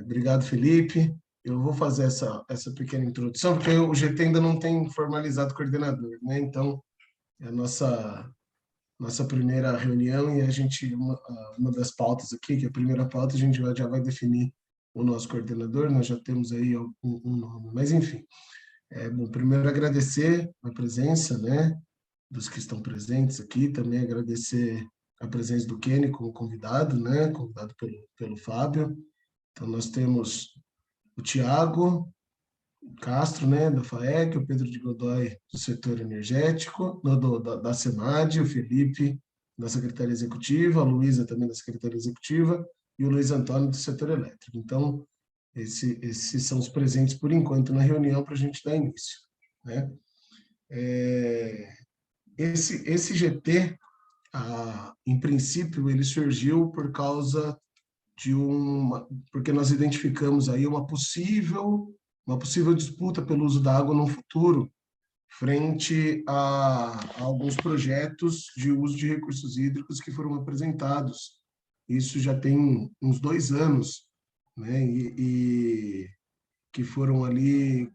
Obrigado, Felipe. Eu vou fazer essa pequena introdução, porque o GT ainda não tem formalizado coordenador, né? Então, é a nossa primeira reunião e a gente, uma das pautas aqui, que é a primeira pauta, a gente já vai definir o nosso coordenador, nós já temos aí um nome, mas enfim. Bom, primeiro agradecer a presença, né, dos que estão presentes aqui, também agradecer a presença do Kenny como convidado, né, convidado pelo Fábio. Então, nós temos o Tiago Castro, né, da FAEC, o Pedro de Godoy, do setor energético, da SEMAD, o Felipe, da Secretaria Executiva, a Luísa também da Secretaria Executiva, e o Luiz Antônio, do setor elétrico. Então, esses são os presentes por enquanto na reunião para a gente dar início, né? Esse GT, em princípio, ele surgiu por causa porque nós identificamos aí uma possível disputa pelo uso da água no futuro, frente a alguns projetos de uso de recursos hídricos que foram apresentados. Isso já tem uns 2 anos, né? E que foram ali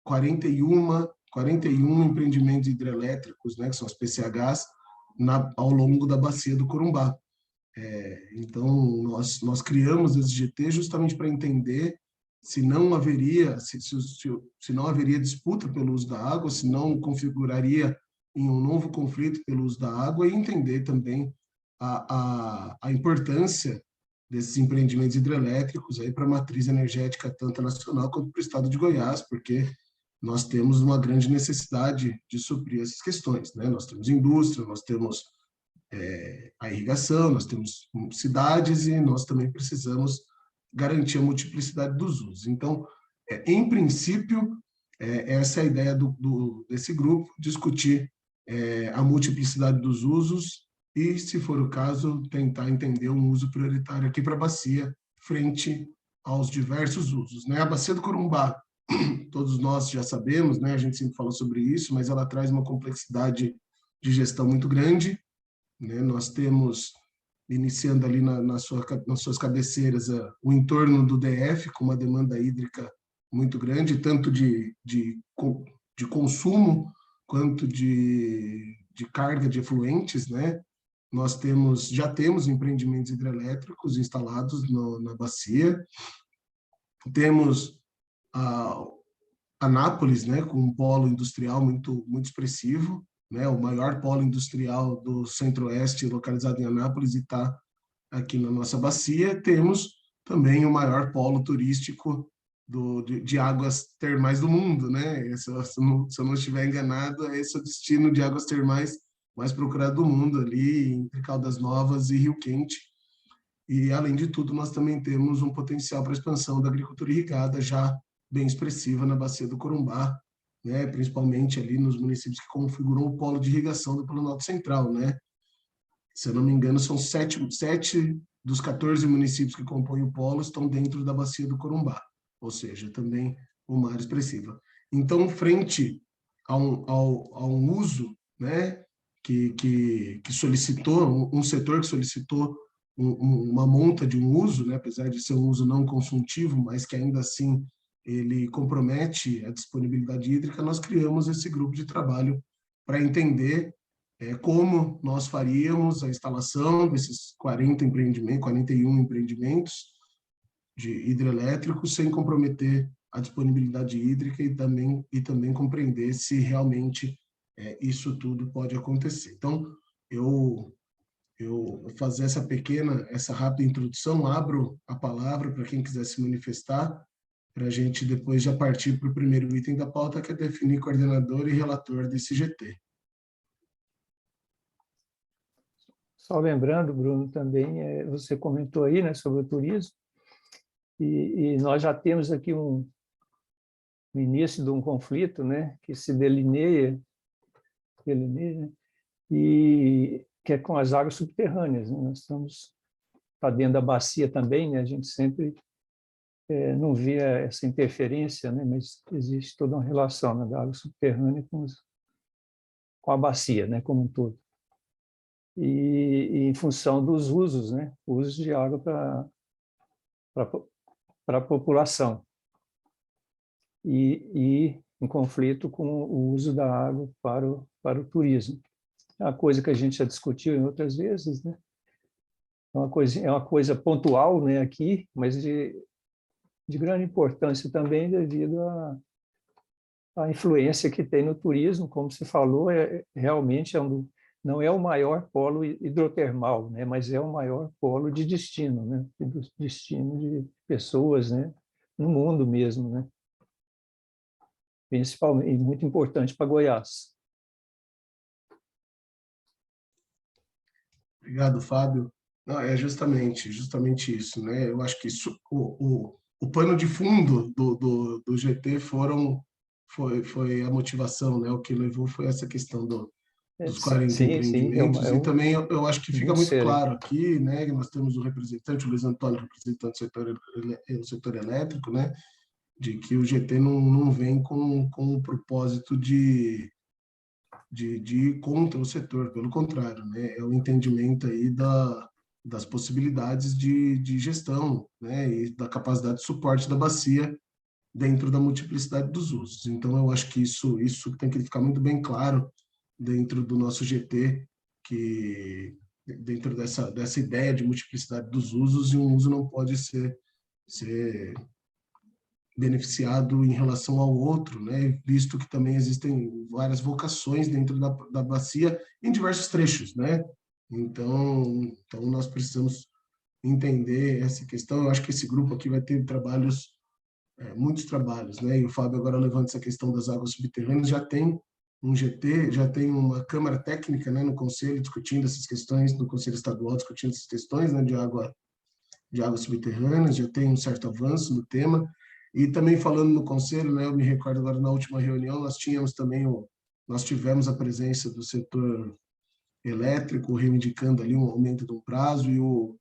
41 empreendimentos hidrelétricos, né? Que são as PCHs, ao longo da bacia do Corumbá. Então, nós criamos esse GT justamente para entender se não haveria, se não haveria disputa pelo uso da água, se não configuraria em um novo conflito pelo uso da água, e entender também a importância desses empreendimentos hidrelétricos para a matriz energética, tanto nacional quanto para o estado de Goiás, porque nós temos uma grande necessidade de suprir essas questões, né? Nós temos indústria, nós temos a irrigação, nós temos cidades e nós também precisamos garantir a multiplicidade dos usos. Então, em princípio, essa é a ideia desse grupo, discutir a multiplicidade dos usos e, se for o caso, tentar entender um uso prioritário aqui para a bacia, frente aos diversos usos, né? A bacia do Corumbá, todos nós já sabemos, né? A gente sempre fala sobre isso, mas ela traz uma complexidade de gestão muito grande, né? Nós temos, iniciando ali nas suas cabeceiras, o entorno do DF, com uma demanda hídrica muito grande, tanto de consumo quanto de carga de efluentes, né? Nós já temos empreendimentos hidrelétricos instalados na bacia, temos a Anápolis, né, com um polo industrial muito expressivo, né, o maior polo industrial do Centro-Oeste localizado em Anápolis e está aqui na nossa bacia. Temos também o maior polo turístico de águas termais do mundo, né? Se eu não estiver enganado, esse é o destino de águas termais mais procurado do mundo, ali entre Caldas Novas e Rio Quente. E, além de tudo, nós também temos um potencial para a expansão da agricultura irrigada já bem expressiva na bacia do Corumbá, né? Principalmente ali nos municípios que configuram o polo de irrigação do Planalto Central, né? Se eu não me engano, são 7 dos 14 municípios que compõem o polo estão dentro da bacia do Corumbá, ou seja, também uma área expressiva. Então, frente a um uso, né, que solicitou, um setor que solicitou uma monta de um uso, né, apesar de ser um uso não consultivo, mas que ainda assim ele compromete a disponibilidade hídrica, nós criamos esse grupo de trabalho para entender como nós faríamos a instalação desses 41 empreendimentos de hidrelétricos sem comprometer a disponibilidade hídrica e também compreender se realmente isso tudo pode acontecer. Então, eu fazer essa rápida introdução, abro a palavra para quem quiser se manifestar, para a gente depois já partir para o primeiro item da pauta, que é definir coordenador e relator desse GT. Só lembrando, Bruno, também, você comentou aí, né, sobre o turismo, e nós já temos aqui o início de um conflito, né, que se delineia, né, e que é com as águas subterrâneas, né? Nós estamos dentro da bacia também, né? A gente sempre não vê essa interferência, né? Mas existe toda uma relação, né, da água subterrânea com a bacia, né, como um todo. E em função dos usos, né, usos de água para a população e em conflito com o uso da água para o turismo. É uma coisa que a gente já discutiu em outras vezes, né? É uma coisa pontual, né, aqui, mas de grande importância também devido à influência que tem no turismo, como você falou, realmente não é o maior polo hidrotermal, né, mas é o maior polo de destino, né, de destino de pessoas, né, no mundo mesmo, né, principalmente, e muito importante para Goiás. Obrigado, Fábio. Não, é justamente isso, né? Eu acho que isso, o pano de fundo do GT foi a motivação, né? O que levou foi essa questão dos 40 Sim, empreendimentos, e também eu acho que fica muito muito sério. claro aqui, né? Que nós temos o representante, o Luiz Antônio, representante do setor elétrico, né? De que o GT não vem com o propósito de ir contra o setor, pelo contrário, né? É o entendimento aí das possibilidades de gestão, né? E da capacidade de suporte da bacia dentro da multiplicidade dos usos. Então, eu acho que isso tem que ficar muito bem claro dentro do nosso GT, que dentro dessa ideia de multiplicidade dos usos, e um uso não pode ser beneficiado em relação ao outro, né? Visto que também existem várias vocações dentro da bacia em diversos trechos, né? Então nós precisamos entender essa questão. Eu acho que esse grupo aqui vai ter trabalhos, muitos trabalhos, né? E o Fábio agora levanta essa questão das águas subterrâneas, já tem um GT, já tem uma câmara técnica, né, no conselho discutindo essas questões, no conselho estadual discutindo essas questões, né, de águas subterrâneas, já tem um certo avanço no tema. E também falando no conselho, né, eu me recordo agora na última reunião, nós tivemos a presença do setor elétrico reivindicando ali um aumento do prazo, e o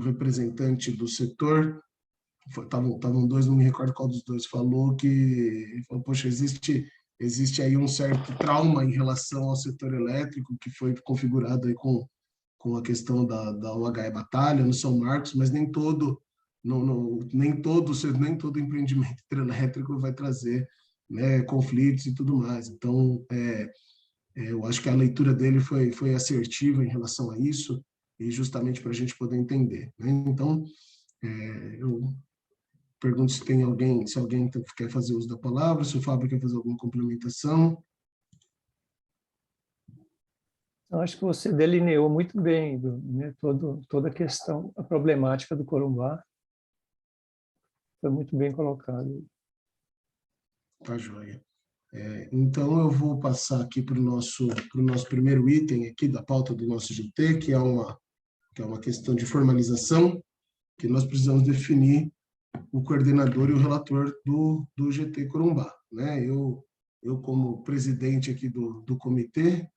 representante do setor, estavam dois, não me recordo qual dos dois, falou, poxa, existe aí um certo trauma em relação ao setor elétrico, que foi configurado aí com a questão da UHE Batalha, no São Marcos, mas nem todo empreendimento hidrelétrico vai trazer, né, conflitos e tudo mais. Então, eu acho que a leitura dele foi assertiva em relação a isso, e justamente para a gente poder entender, né? Então, eu pergunto se alguém quer fazer uso da palavra, se o Fábio quer fazer alguma complementação. Eu acho que você delineou muito bem, né, toda a questão, a problemática do Corumbá. Foi muito bem colocado. Tá joia. Então, eu vou passar aqui para o nosso primeiro item aqui da pauta do nosso GT, que é uma questão de formalização, que nós precisamos definir o coordenador e o relator do GT Corumbá, né? Eu como presidente aqui do comitê,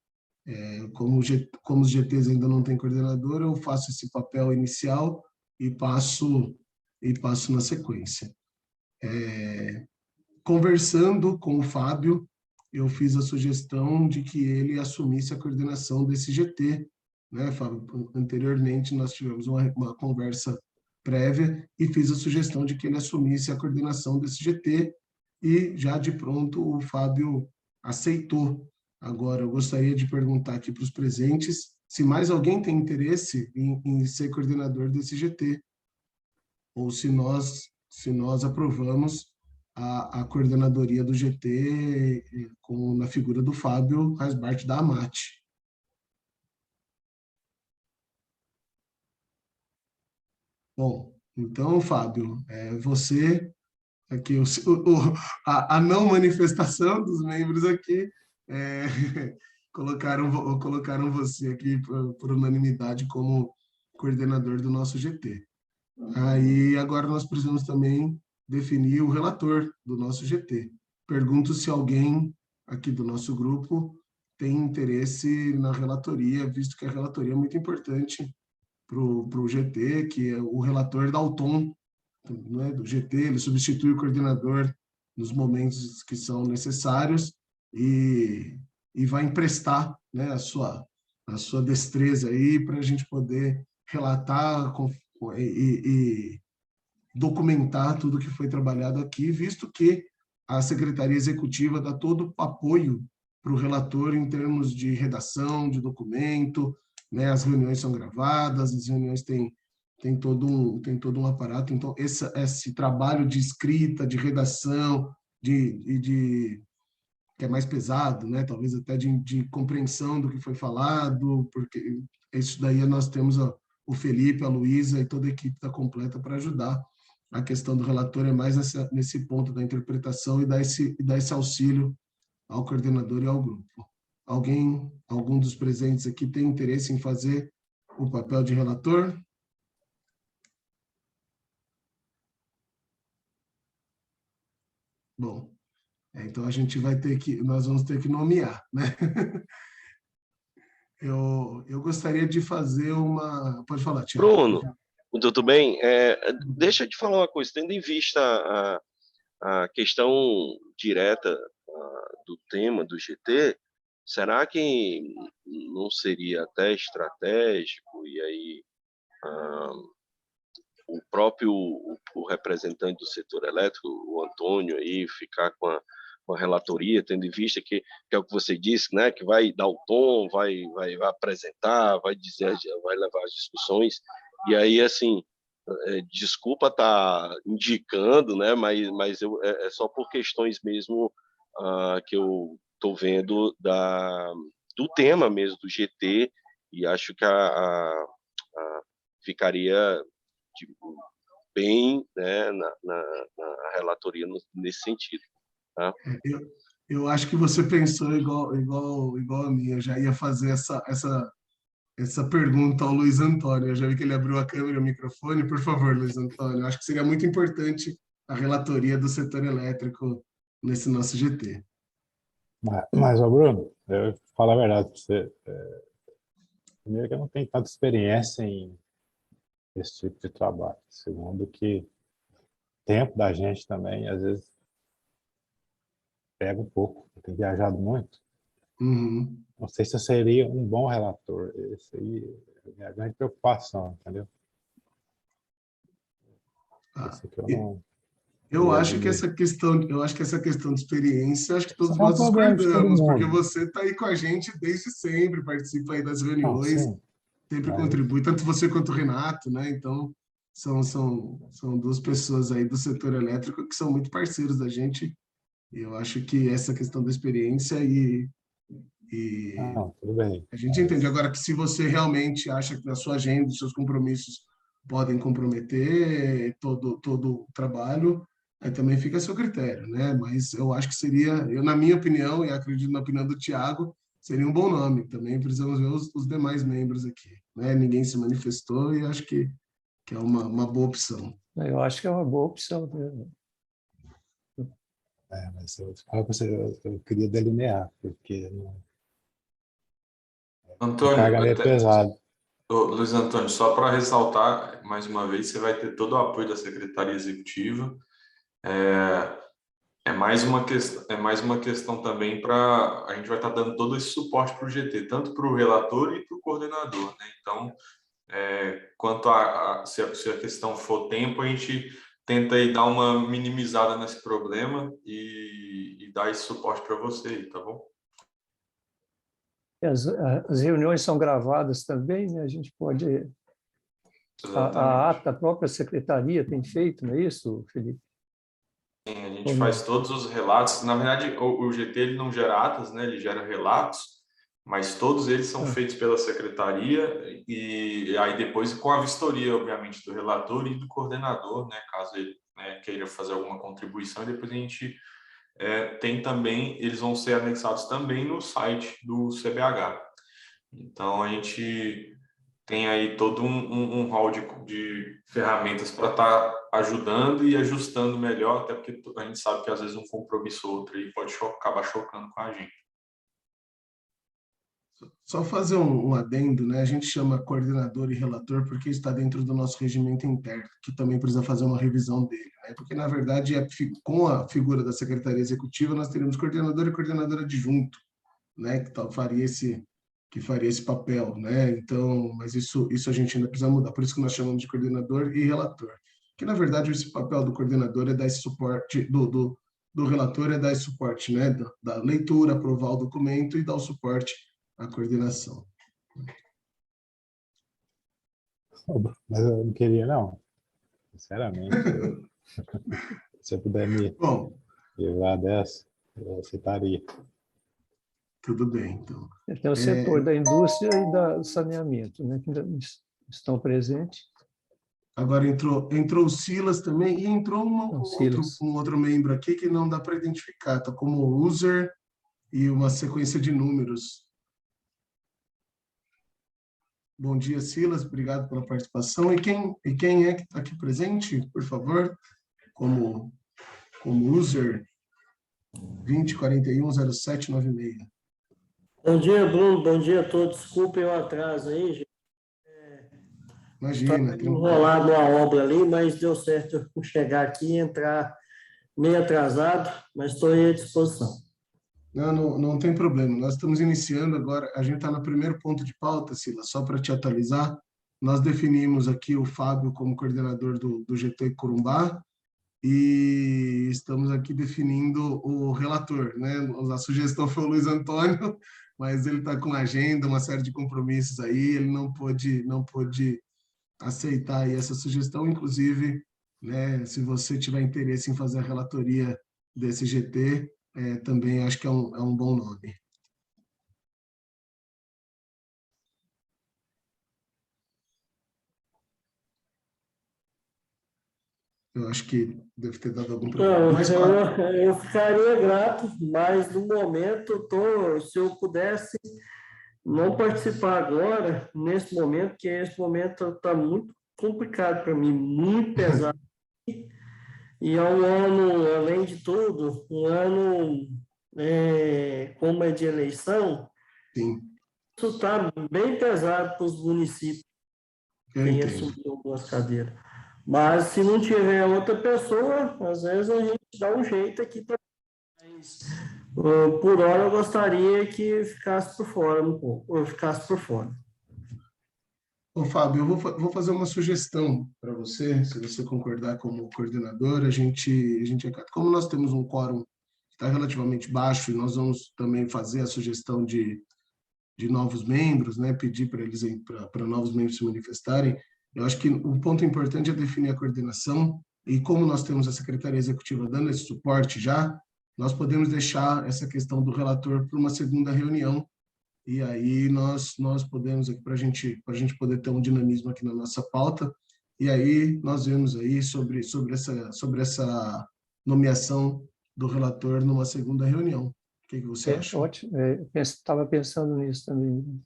como os GTs ainda não têm coordenador, eu faço esse papel inicial e passo na sequência. Conversando com o Fábio, eu fiz a sugestão de que ele assumisse a coordenação desse GT, né, Fábio? Anteriormente, nós tivemos uma conversa prévia e fiz a sugestão de que ele assumisse a coordenação desse GT, e já de pronto o Fábio aceitou. Agora, eu gostaria de perguntar aqui para os presentes se mais alguém tem interesse em ser coordenador desse GT, ou se nós aprovamos a coordenadoria do GT na figura do Fábio Rasbart da AMAT. Bom, então, Fábio, você, aqui, a não manifestação dos membros aqui, colocaram você aqui por unanimidade como coordenador do nosso GT. Aí, agora nós precisamos também definir o relator do nosso GT. Pergunto se alguém aqui do nosso grupo tem interesse na relatoria, visto que a relatoria é muito importante para o GT, que é o relator dá o tom, né, do GT, ele substitui o coordenador nos momentos que são necessários, e vai emprestar, né, a sua destreza aí para a gente poder relatar documentar tudo que foi trabalhado aqui, visto que a Secretaria Executiva dá todo o apoio para o relator em termos de redação, de documento, né? As reuniões são gravadas, as reuniões têm todo um aparato. Então, esse trabalho de escrita, de redação, que é mais pesado, né? Talvez até de compreensão do que foi falado, porque isso daí nós temos o Felipe, a Luísa e toda a equipe está completa para ajudar. A questão do relator é mais nesse ponto da interpretação e dar esse auxílio ao coordenador e ao grupo. Algum dos presentes aqui tem interesse em fazer o papel de relator? Bom, então nós vamos ter que nomear, né? Eu gostaria de fazer uma... Pode falar, Tiago. Bruno, tudo bem? Deixa eu te falar uma coisa, tendo em vista a questão direta do tema do GT, será que não seria até estratégico e aí o próprio o representante do setor elétrico, o Antônio, aí ficar com a relatoria, tendo em vista que é o que você disse, né, que vai dar o tom, vai apresentar, vai dizer, vai levar as discussões, e aí, assim, desculpa estar indicando, né, mas é só por questões mesmo que eu estou vendo do tema mesmo, do GT, e acho que ficaria bem, né, na relatoria nesse sentido. Tá? Eu acho que você pensou igual a mim. Eu já ia fazer essa pergunta ao Luiz Antônio. Eu já vi que ele abriu a câmera e o microfone. Por favor, Luiz Antônio. Eu acho que seria muito importante a relatoria do setor elétrico nesse nosso GT. Mas Bruno, eu falo a verdade para você. Primeiro que eu não tenho tanta experiência em esse tipo de trabalho. Segundo que o tempo da gente também, às vezes, pega um pouco. Eu tenho viajado muito. Uhum. Não sei se eu seria um bom relator. Essa aí é a minha grande preocupação, entendeu? Isso que eu não... Eu acho que essa questão de experiência, acho que todos Isso é um nós problema de todo discordamos, porque mundo. você está aí com a gente desde sempre, participa aí das Não, reuniões, sim, sempre mas... contribui, tanto você quanto o Renato, né? Então, são duas pessoas aí do setor elétrico que são muito parceiros da gente, e eu acho que essa questão da experiência Não, tudo bem. a gente entende. Agora, que se você realmente acha que na sua agenda, os seus compromissos podem comprometer todo o trabalho, aí também fica a seu critério, né? Mas eu acho que na minha opinião, e acredito na opinião do Tiago, seria um bom nome. Também precisamos ver os demais membros aqui, né? Ninguém se manifestou e acho que é uma boa opção. Eu acho que é uma boa opção mesmo. Mas eu queria delinear, porque Antônio, carga meio pesado. Luiz Antônio, só para ressaltar, mais uma vez, você vai ter todo o apoio da Secretaria Executiva. É mais uma questão também a gente vai estar dando todo esse suporte para o GT, tanto para o relator e para o coordenador, né? Então, quanto se a questão for tempo, a gente tenta aí dar uma minimizada nesse problema e dar esse suporte para você, tá bom? As reuniões são gravadas também, né? A gente pode... A ata, a própria secretaria tem feito, não é isso, Felipe? Sim, a gente faz todos os relatos. Na verdade, o GT ele não gera atas, né? Ele gera relatos, mas todos eles são feitos pela secretaria e aí depois com a vistoria, obviamente, do relator e do coordenador, né? Caso ele queira fazer alguma contribuição, e depois a gente tem também, eles vão ser anexados também no site do CBH. Então, a gente tem aí todo um hall de ferramentas para estar ajudando e ajustando melhor, até porque a gente sabe que às vezes um compromisso ou outro aí pode acabar chocando com a gente. Só fazer um adendo, né? A gente chama coordenador e relator porque está dentro do nosso regimento interno, que também precisa fazer uma revisão dele, né? Porque, na verdade, com a figura da Secretaria Executiva, nós teríamos coordenador e coordenador adjunto, né? Que faria esse papel, né? Então, mas isso a gente ainda precisa mudar, por isso que nós chamamos de coordenador e relator. que na verdade esse papel do coordenador é dar esse suporte, do relator é dar esse suporte, né, da leitura, aprovar o documento e dar o suporte à coordenação. Mas eu não queria, não. Sinceramente, se eu puder me Bom, livrar dessa, eu aceitaria. tudo bem, então. Tem o setor da indústria e do saneamento, né, que ainda estão presentes. Agora entrou o Silas também, e entrou Silas. um outro membro aqui que não dá para identificar, está como user e uma sequência de números. Bom dia, Silas, obrigado pela participação. E quem é que está aqui presente, por favor, como user 20410796. Bom dia, Bruno. Bom dia a todos. Desculpem o atraso aí, gente. Imagina, Estava enrolado numa obra ali, mas deu certo eu chegar aqui e entrar meio atrasado, mas estou aí à disposição. Não tem problema. Nós estamos iniciando agora, a gente está no primeiro ponto de pauta, Silas, só para te atualizar. Nós definimos aqui o Fábio como coordenador do GT Corumbá e estamos aqui definindo o relator, né? A sugestão foi o Luiz Antônio, mas ele está com agenda, uma série de compromissos aí, ele não pôde aceitar aí essa sugestão, inclusive, né, se você tiver interesse em fazer a relatoria desse GT, também acho que é um bom nome. Eu acho que deve ter dado algum problema. Mas, eu ficaria grato, mas no momento, se eu pudesse não participar agora, nesse momento, porque esse momento está muito complicado para mim, muito pesado. E é um ano, além de tudo, um ano, como é de eleição, sim, isso está bem pesado para os municípios que têm assumido algumas cadeiras. Mas se não tiver outra pessoa, às vezes a gente dá um jeito aqui para. Por hora eu gostaria que ficasse por fora um pouco, ou ficasse por fora. Ô, Fábio, eu vou fazer uma sugestão para você, se você concordar como coordenador, a gente como nós temos um quórum que está relativamente baixo e nós vamos também fazer a sugestão de novos membros, né, pedir para eles para novos membros se manifestarem, eu acho que o ponto importante é definir a coordenação e como nós temos a Secretaria Executiva dando esse suporte já, nós podemos deixar essa questão do relator para uma segunda reunião. E aí nós podemos aqui para a gente poder ter um dinamismo aqui na nossa pauta. E aí nós vemos aí sobre essa nomeação do relator numa segunda reunião. O que você acha? Ótimo. Estava pensando nisso também.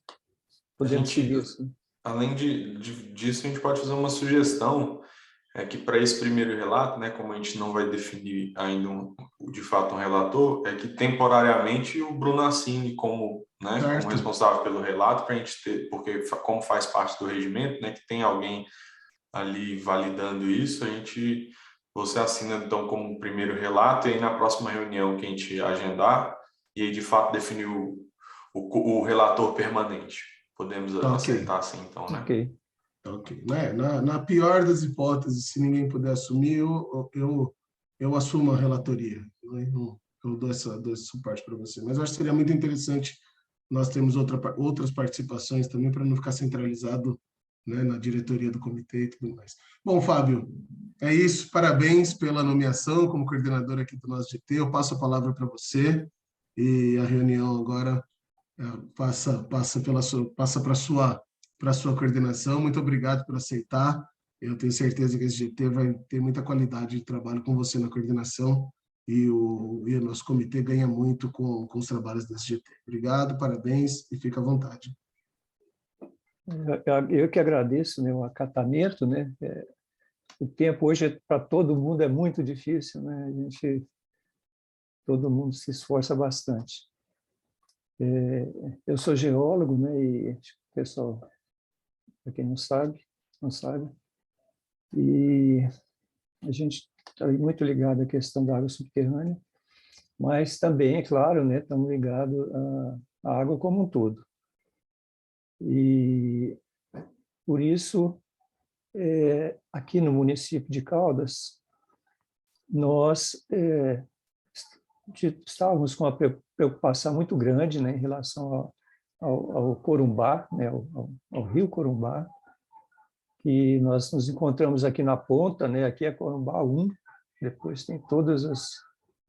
Podemos seguir isso. Além disso, a gente pode fazer uma sugestão que para esse primeiro relato, né, como a gente não vai definir ainda de fato um relator, é que temporariamente o Bruno assine como responsável pelo relato, para a gente ter, porque como faz parte do regimento, né, que tem alguém ali validando isso, você assina então como primeiro relato e aí na próxima reunião que a gente agendar, e aí de fato definir o relator permanente. Podemos aceitar assim, então, né? Ok. Na pior das hipóteses, se ninguém puder assumir, eu assumo a relatoria. Eu dou esse suporte para você. Mas eu acho que seria muito interessante nós termos outras participações também, para não ficar centralizado, né, na diretoria do comitê e tudo mais. Bom, Fábio, é isso. Parabéns pela nomeação como coordenador aqui do nosso GT. Eu passo a palavra para você e a reunião agora passa para a sua coordenação. Muito obrigado por aceitar. Eu tenho certeza que esse GT vai ter muita qualidade de trabalho com você na coordenação e o nosso comitê ganha muito com os trabalhos desse GT. Obrigado, parabéns e fica à vontade. Eu que agradeço, né, o acatamento, né? O tempo hoje para todo mundo é muito difícil, né? Todo mundo se esforça bastante. Eu sou geólogo, né? E o pessoal, para quem não sabe, e a gente está muito ligado à questão da água subterrânea, mas também, é claro, né, estamos ligados à água como um todo. E, por isso, aqui no município de Caldas, nós estávamos com uma preocupação muito grande, né, em relação ao Corumbá, né, ao rio Corumbá, que nós nos encontramos aqui na ponta, né, aqui é Corumbá 1, depois tem todas as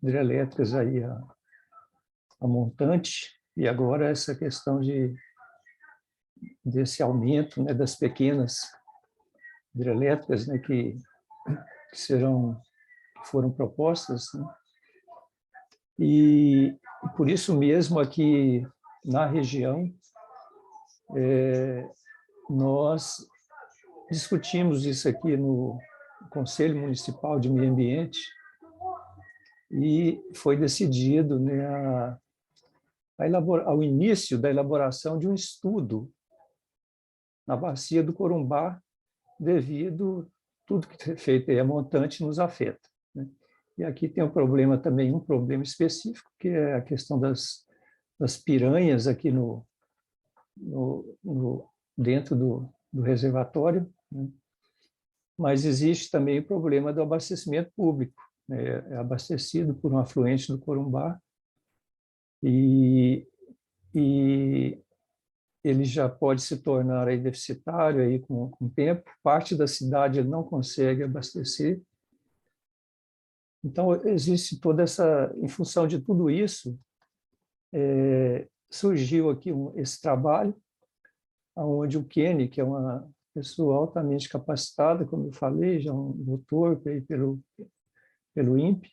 hidrelétricas aí, a montante, e agora essa questão desse aumento, né, das pequenas hidrelétricas, né, que foram propostas, né? E por isso mesmo aqui na região nós discutimos isso aqui no Conselho Municipal de Meio Ambiente e foi decidido, né, ao início da elaboração de um estudo na bacia do Corumbá, devido tudo que é feito aí, a montante nos afeta, né? E aqui tem um problema também, um problema específico, que é a questão das piranhas aqui dentro do reservatório, né? Mas existe também o problema do abastecimento público, né? É abastecido por um afluente do Corumbá e ele já pode se tornar aí deficitário aí com o tempo. Parte da cidade ele não consegue abastecer. Então, existe toda essa... Em função de tudo isso, surgiu aqui esse trabalho, onde o Kenny, que é uma pessoa altamente capacitada, como eu falei, já um doutor pelo INPE,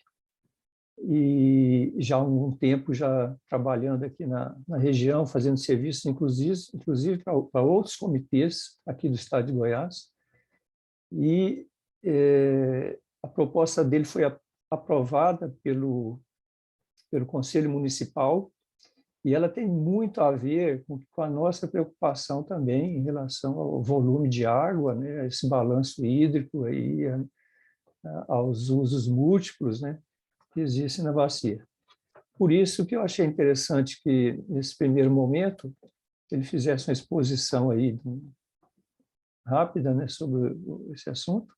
e já há algum tempo já trabalhando aqui na região, fazendo serviços, inclusive para outros comitês aqui do estado de Goiás. E a proposta dele foi aprovada pelo Conselho Municipal, e ela tem muito a ver com a nossa preocupação também em relação ao volume de água, né, esse balanço hídrico, aí, aos usos múltiplos, né, que existem na bacia. Por isso que eu achei interessante que, nesse primeiro momento, ele fizesse uma exposição aí rápida, né, sobre esse assunto,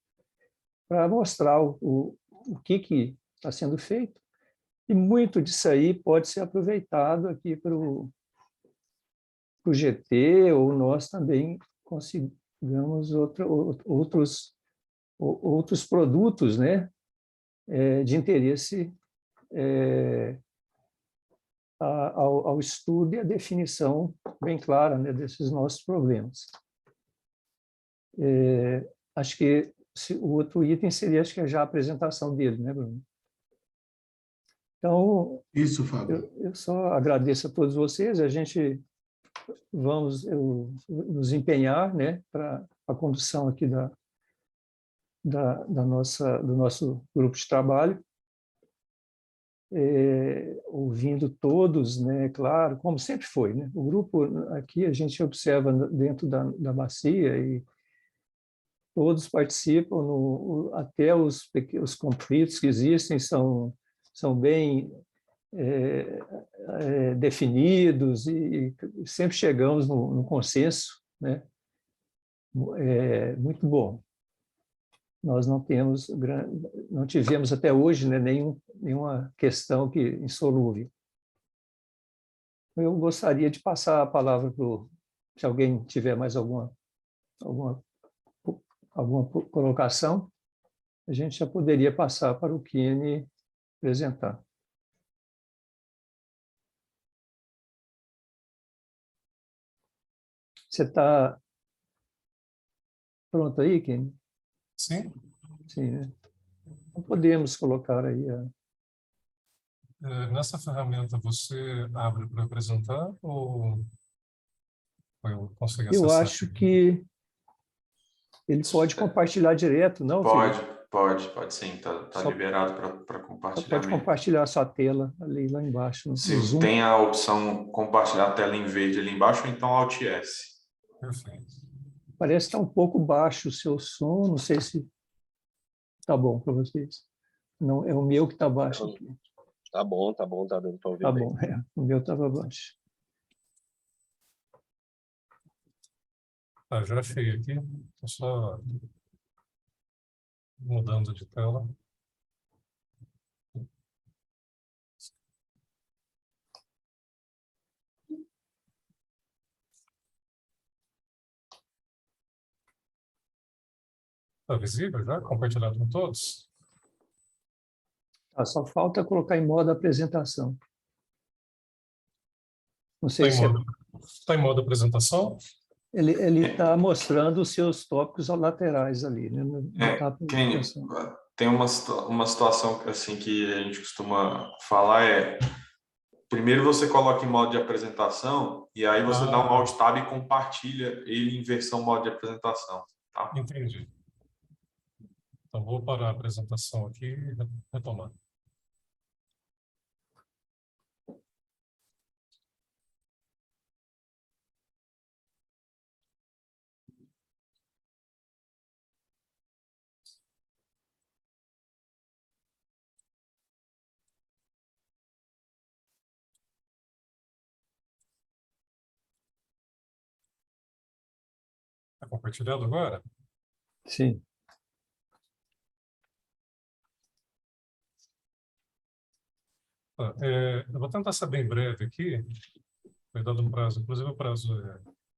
para mostrar o que está sendo feito, e muito disso aí pode ser aproveitado aqui para o GT, ou nós também consigamos outros produtos, né, de interesse ao estudo e à definição bem clara, né, desses nossos problemas. Acho que o outro item seria, acho que é já a apresentação dele, né, Bruno? Então, Isso, Fábio. eu só agradeço a todos vocês, a gente vamos nos empenhar, né, para a condução aqui do nosso grupo de trabalho, ouvindo todos, né, claro, como sempre foi, né? O grupo aqui a gente observa dentro da bacia e todos participam, até os conflitos que existem são bem definidos e sempre chegamos no consenso, né? Muito bom. Nós não tivemos até hoje, né, nenhuma questão insolúvel. Eu gostaria de passar a palavra se alguém tiver mais alguma colocação, a gente já poderia passar para o Kenny apresentar. Você está pronto aí, Kenny? Sim. Sim, né? Então, podemos colocar aí Nessa ferramenta você abre para apresentar ou eu consigo Eu acessar? acho que ele pode compartilhar direto, não, Felipe? Pode sim, tá liberado para compartilhamento. Pode compartilhar a sua tela ali lá embaixo. Sim, tem a opção compartilhar a tela em verde ali embaixo, ou então Alt S. Perfeito. Parece que está um pouco baixo o seu som, não sei se está bom para vocês. Não, é o meu que está baixo aqui. Tá bom, tá dando para ouvir Tá bem. bom, o meu estava baixo. Já achei aqui. Só mudando de tela. Está visível já? Compartilhado com todos? Só falta colocar em modo apresentação. Não sei se Está em modo apresentação? ele está mostrando os seus tópicos laterais ali, né? Não tá tem uma situação assim que a gente costuma falar primeiro você coloca em modo de apresentação e aí você dá um Alt Tab e compartilha ele em versão modo de apresentação. Tá? Entendi. Então, vou parar a apresentação aqui e retomar. Está compartilhado agora? Sim. Eu vou tentar ser bem breve aqui, foi dado um prazo, inclusive o prazo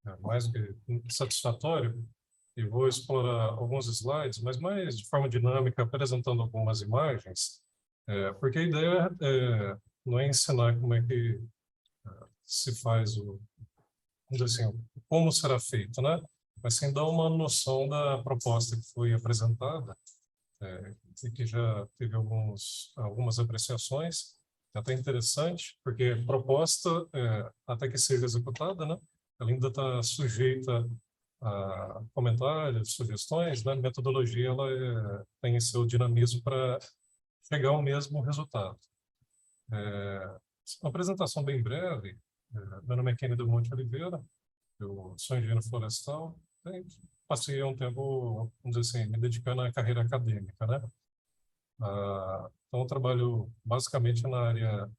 é mais do que satisfatório, e vou explorar alguns slides, mas mais de forma dinâmica, apresentando algumas imagens, porque a ideia não é ensinar como é que se faz vamos dizer assim, como será feito, né? Mas sim dar uma noção da proposta que foi apresentada, e que já teve algumas apreciações, até interessante, porque a proposta, até que seja executada, né, ela ainda está sujeita a comentários, sugestões, né? A metodologia ela tem seu dinamismo para chegar ao mesmo resultado. Uma apresentação bem breve. Meu nome é Kenny do Monte Oliveira, eu sou engenheiro florestal, passei um tempo, vamos dizer assim, me dedicando à carreira acadêmica, né? Então, eu trabalho basicamente na área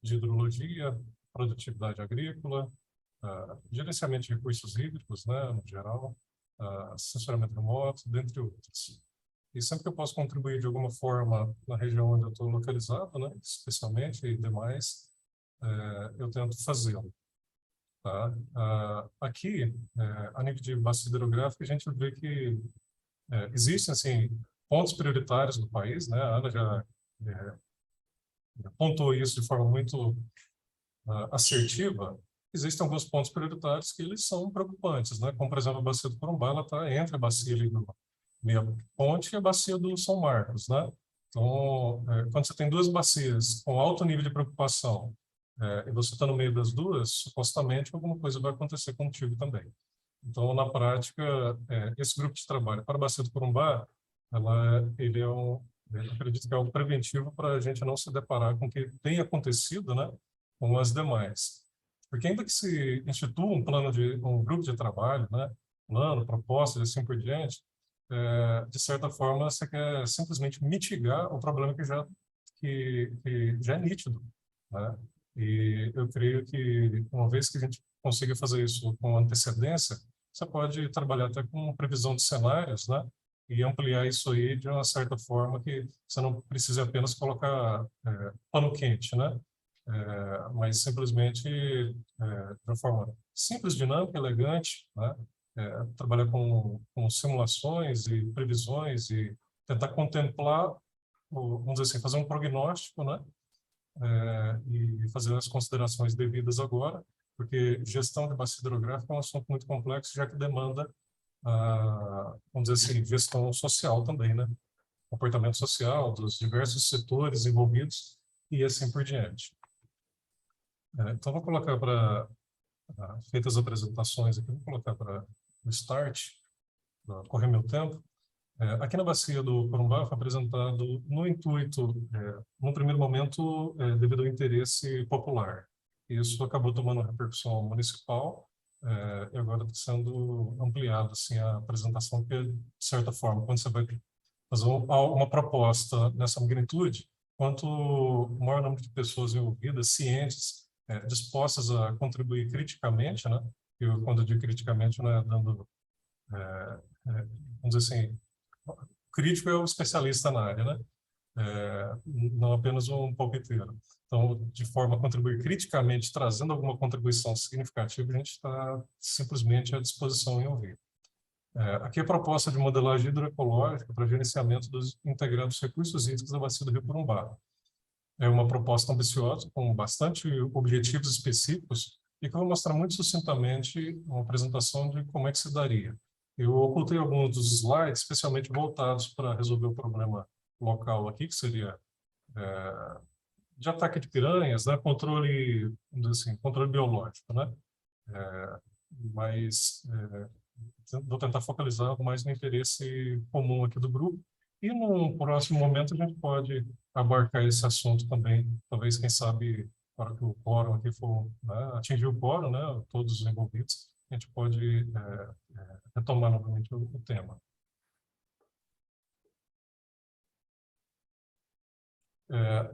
de hidrologia, produtividade agrícola, gerenciamento de recursos hídricos, né, no geral, assessoramento remoto, dentre outros. E sempre que eu posso contribuir de alguma forma na região onde eu estou localizado, né, especialmente e demais, eu tento fazê-lo. Tá? Aqui, a nível de bacia hidrográfica, a gente vê que existem assim, pontos prioritários do país, né? A Ana já pontuou isso de forma muito assertiva. Existem alguns pontos prioritários que eles são preocupantes, né? Como, por exemplo, a bacia do Corumbá, ela está entre a bacia ali do Meia Ponte e a bacia do São Marcos, né? Então, quando você tem duas bacias com alto nível de preocupação e você está no meio das duas, supostamente alguma coisa vai acontecer contigo também. Então, na prática, esse grupo de trabalho para a bacia do Corumbá, ele eu acredito que é algo preventivo para a gente não se deparar com o que tem acontecido, né, com as demais. Porque ainda que se institua um grupo de trabalho, né, plano, proposta e assim por diante, de certa forma você quer simplesmente mitigar o problema que já é nítido, né? E eu creio que uma vez que a gente consiga fazer isso com antecedência, você pode trabalhar até com previsão de cenários, né? E ampliar isso aí de uma certa forma que você não precise apenas colocar pano quente, né? Mas simplesmente de uma forma simples, dinâmica, elegante, né? Trabalhar com simulações e previsões e tentar contemplar, vamos dizer assim, fazer um prognóstico, né? E fazer as considerações devidas agora, porque gestão de bacia hidrográfica é um assunto muito complexo, já que demanda, vamos dizer assim, gestão social também, né? Comportamento social dos diversos setores envolvidos e assim por diante. Então, vou colocar para, feitas as apresentações aqui, vou colocar para o start, para correr meu tempo. Aqui na bacia do Corumbá foi apresentado no intuito, no primeiro momento, devido ao interesse popular. Isso acabou tomando repercussão municipal e agora está sendo ampliado assim, a apresentação, porque, de certa forma, quando você vai fazer uma proposta nessa magnitude, quanto maior número de pessoas envolvidas, cientes, dispostas a contribuir criticamente, né? Eu, quando eu digo criticamente, não é dando, vamos dizer assim, crítico é o especialista na área, né? Não apenas um palpiteiro. Então, de forma a contribuir criticamente, trazendo alguma contribuição significativa, a gente está simplesmente à disposição em ouvir. Aqui a proposta de modelagem hidroecológica para gerenciamento dos integrados recursos hídricos da bacia do Rio Corumbá. É uma proposta ambiciosa, com bastante objetivos específicos, e que eu vou mostrar muito sucintamente uma apresentação de como é que se daria. Eu ocultei alguns dos slides, especialmente voltados para resolver o problema local aqui, que seria de ataque de piranhas, né? Controle, assim, controle biológico, né? Mas vou tentar focalizar mais no interesse comum aqui do grupo. E num próximo momento a gente pode abarcar esse assunto também, talvez, quem sabe, para que o quórum aqui for, né, atingir o quórum, né, todos os envolvidos, a gente pode retomar novamente o tema.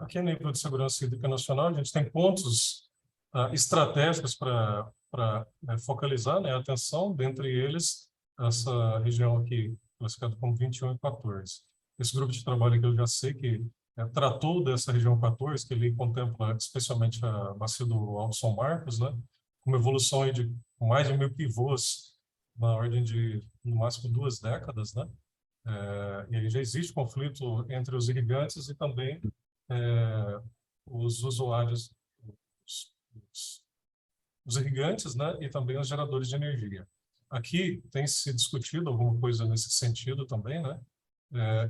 Aqui, a nível de segurança hídrica nacional, a gente tem pontos estratégicos para focalizar, né, a atenção, dentre eles, essa região aqui, classificada como 21 e 14. Esse grupo de trabalho que eu já sei que tratou dessa região 14, que ele contempla especialmente a bacia do Alto São Marcos, né, com uma evolução aí de mais de 1.000 pivôs, na ordem de, no máximo, 2 décadas, né? E aí já existe conflito entre os irrigantes e também os usuários, os irrigantes, né, e também os geradores de energia. Aqui tem se discutido alguma coisa nesse sentido também, né?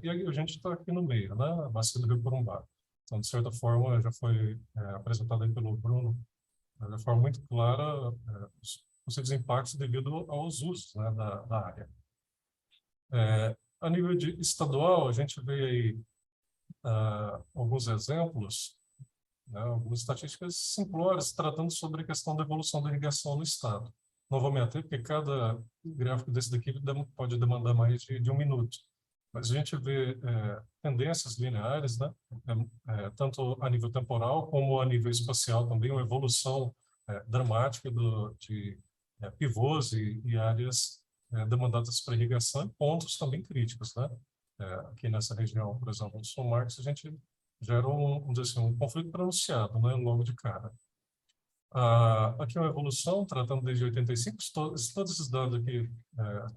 E a gente está aqui no meio, né? A bacia do Rio Corumbá. Então, de certa forma, já foi apresentado aí pelo Bruno, de forma muito clara, os possíveis impactos devido aos usos, né, da área. A nível estadual, a gente vê aí alguns exemplos, né, algumas estatísticas simplórias tratando sobre a questão da evolução da irrigação no estado. Não vou me ater, porque cada gráfico desse daqui pode demandar mais de 1 minuto. Mas a gente vê tendências lineares, né? Tanto a nível temporal como a nível espacial também, uma evolução dramática de pivôs e áreas demandadas para irrigação, e pontos também críticos, né? Aqui nessa região, por exemplo, do São Marcos, a gente gera um conflito pronunciado, né? Logo de cara. Aqui é uma evolução, tratando desde 85, todos esses dados aqui,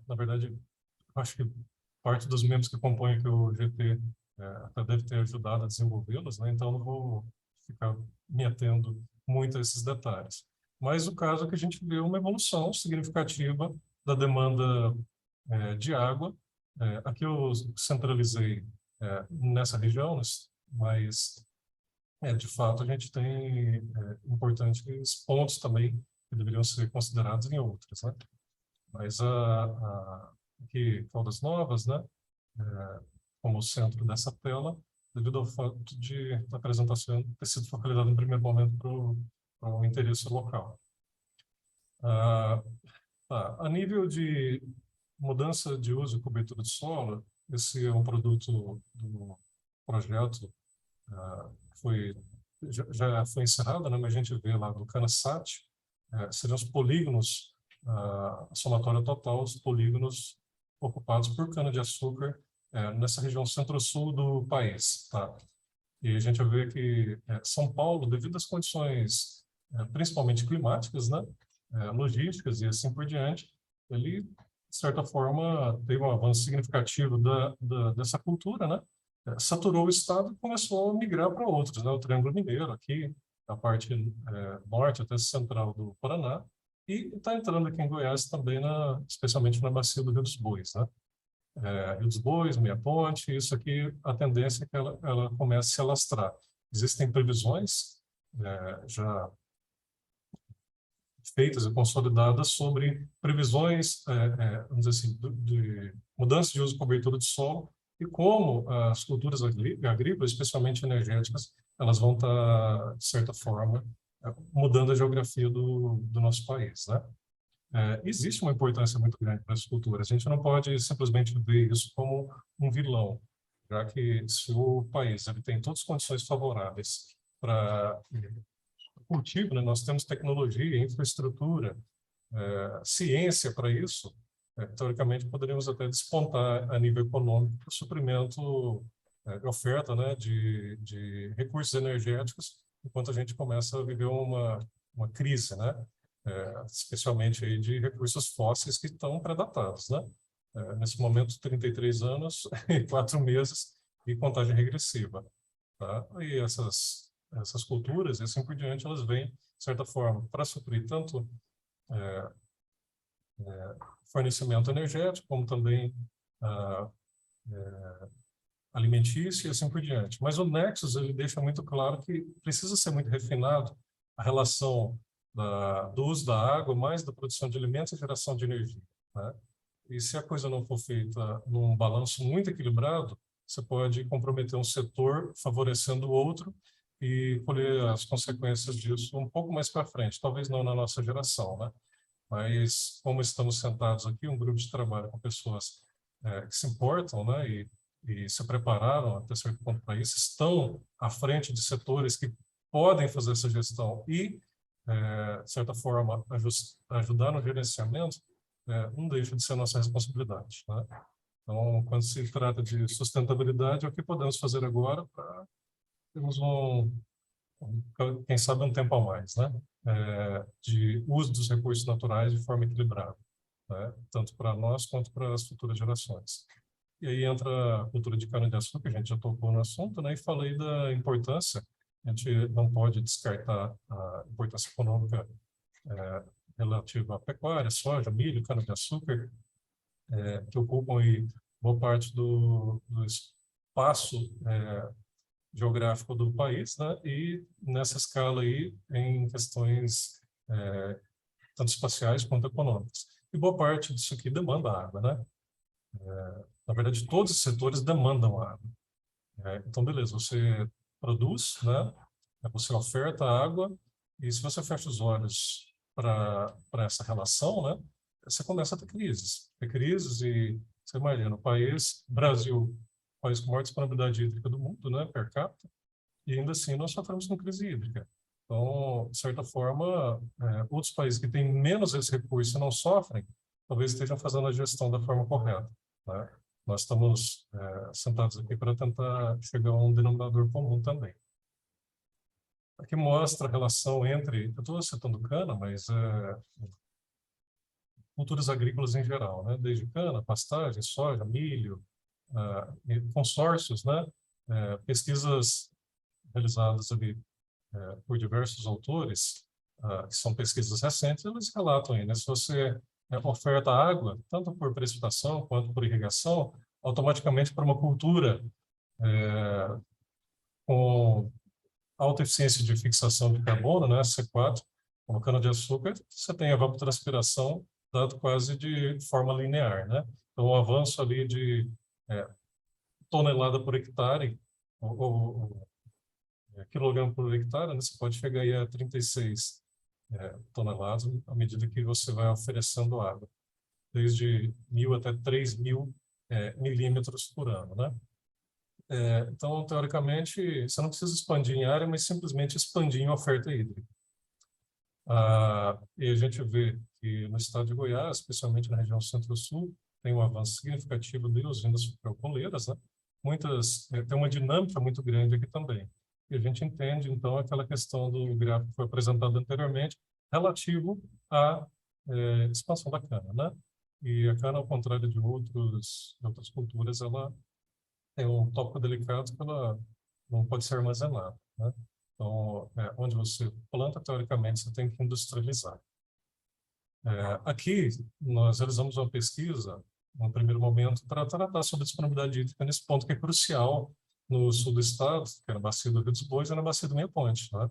na verdade, acho que parte dos membros que compõem aqui o GT até deve ter ajudado a desenvolvê-los, né? Então não vou ficar me atendo muito a esses detalhes. Mas o caso é que a gente vê uma evolução significativa da demanda de água. Aqui eu centralizei nessa região, mas de fato a gente tem importantes pontos também que deveriam ser considerados em outras, né? Mas aqui, Caldas Novas, né, como centro dessa tela, devido ao fato de a apresentação ter sido focalizada no primeiro momento para o interesse local. A nível de mudança de uso e cobertura de solo, esse é um produto do projeto que já foi encerrado, né, mas a gente vê lá do CanaSat, seriam os polígonos, a somatória total, os polígonos ocupados por cana-de-açúcar nessa região centro-sul do país. Tá? E a gente vê que São Paulo, devido às condições principalmente climáticas, né, logísticas e assim por diante, ele, de certa forma, teve um avanço significativo dessa cultura, né? Saturou o estado e começou a migrar para outros, né? O Triângulo Mineiro, aqui, a parte norte até central do Paraná, e está entrando aqui em Goiás também, especialmente na bacia do Rio dos Bois, né? Rio dos Bois, Meia Ponte, isso aqui, a tendência é que ela comece a se alastrar. Existem previsões já feitas e consolidadas sobre previsões, vamos dizer assim, de mudança de uso e cobertura de solo e como as culturas agrícolas, especialmente energéticas, elas vão estar, de certa forma, mudando a geografia do nosso país, né? Existe uma importância muito grande para as culturas. A gente não pode simplesmente ver isso como um vilão, já que se o país ele tem todas as condições favoráveis para cultivo, né? Nós temos tecnologia, infraestrutura, ciência para isso, teoricamente, poderíamos até despontar a nível econômico o suprimento, oferta, né, de recursos energéticos, enquanto a gente começa a viver uma crise, né, especialmente aí de recursos fósseis que estão predatados, né? Nesse momento, 33 anos e 4 meses de contagem regressiva. Tá? E essas culturas, e assim por diante, elas vêm, de certa forma, para suprir tanto fornecimento energético, como também alimentício e assim por diante. Mas o Nexus, ele deixa muito claro que precisa ser muito refinado a relação do uso da água, mais da produção de alimentos e geração de energia, né? E se a coisa não for feita num balanço muito equilibrado, você pode comprometer um setor favorecendo o outro e colher as consequências disso um pouco mais para frente. Talvez não na nossa geração, né? Mas como estamos sentados aqui, um grupo de trabalho com pessoas que se importam, né? E se prepararam até certo ponto para isso, estão à frente de setores que podem fazer essa gestão e, de certa forma, ajudar no gerenciamento, não deixa de ser nossa responsabilidade, né? Então, quando se trata de sustentabilidade, é o que podemos fazer agora para termos quem sabe, um tempo a mais, né? De uso dos recursos naturais de forma equilibrada, né? Tanto para nós quanto para as futuras gerações. E aí entra a cultura de cana-de-açúcar, a gente já tocou no assunto, né? E falei da importância, a gente não pode descartar a importância econômica relativa à pecuária, soja, milho, cana-de-açúcar, que ocupam aí boa parte do espaço geográfico do país, né? E nessa escala aí, em questões tanto espaciais quanto econômicas. E boa parte disso aqui demanda água, né? Na verdade, todos os setores demandam água. Então, beleza, você produz, né? Você oferta água, e se você fecha os olhos para essa relação, né? Você começa a ter crises. E, você imagina, o país, Brasil, país com maior disponibilidade hídrica do mundo, né? Per capita, e ainda assim nós sofremos com crise hídrica. Então, de certa forma, outros países que têm menos esse recurso e não sofrem, talvez estejam fazendo a gestão da forma correta, né? Nós estamos sentados aqui para tentar chegar a um denominador comum também. Aqui mostra a relação entre, eu estou citando cana, mas culturas agrícolas em geral, né? Desde cana, pastagem, soja, milho, consórcios, né? Pesquisas realizadas ali por diversos autores, que são pesquisas recentes, eles relatam aí, né? Se você oferta água, tanto por precipitação quanto por irrigação, automaticamente para uma cultura com alta eficiência de fixação de carbono, né, C4, como cana-de-açúcar, você tem evapotranspiração dado quase de forma linear, né? Então, um avanço ali de tonelada por hectare, ou quilograma por hectare, né, você pode chegar aí a 36 toneladas à medida que você vai oferecendo água, desde 1.000 até 3.000 milímetros por ano, né? Então, teoricamente, você não precisa expandir em área, mas simplesmente expandir em oferta hídrica. E a gente vê que no estado de Goiás, especialmente na região centro-sul, tem um avanço significativo de usinas petroleiras, né? Tem uma dinâmica muito grande aqui também. E a gente entende, então, aquela questão do gráfico que foi apresentado anteriormente, relativo à expansão da cana, né? E a cana, ao contrário de outras culturas, ela é um tópico delicado que ela não pode ser armazenada, né? Então, onde você planta, teoricamente, você tem que industrializar. Aqui, nós realizamos uma pesquisa, no primeiro momento, para tratar sobre a disponibilidade hídrica nesse ponto que é crucial no sul do estado, que é na bacia do Rio dos Bois e na bacia do Meia Ponte, né?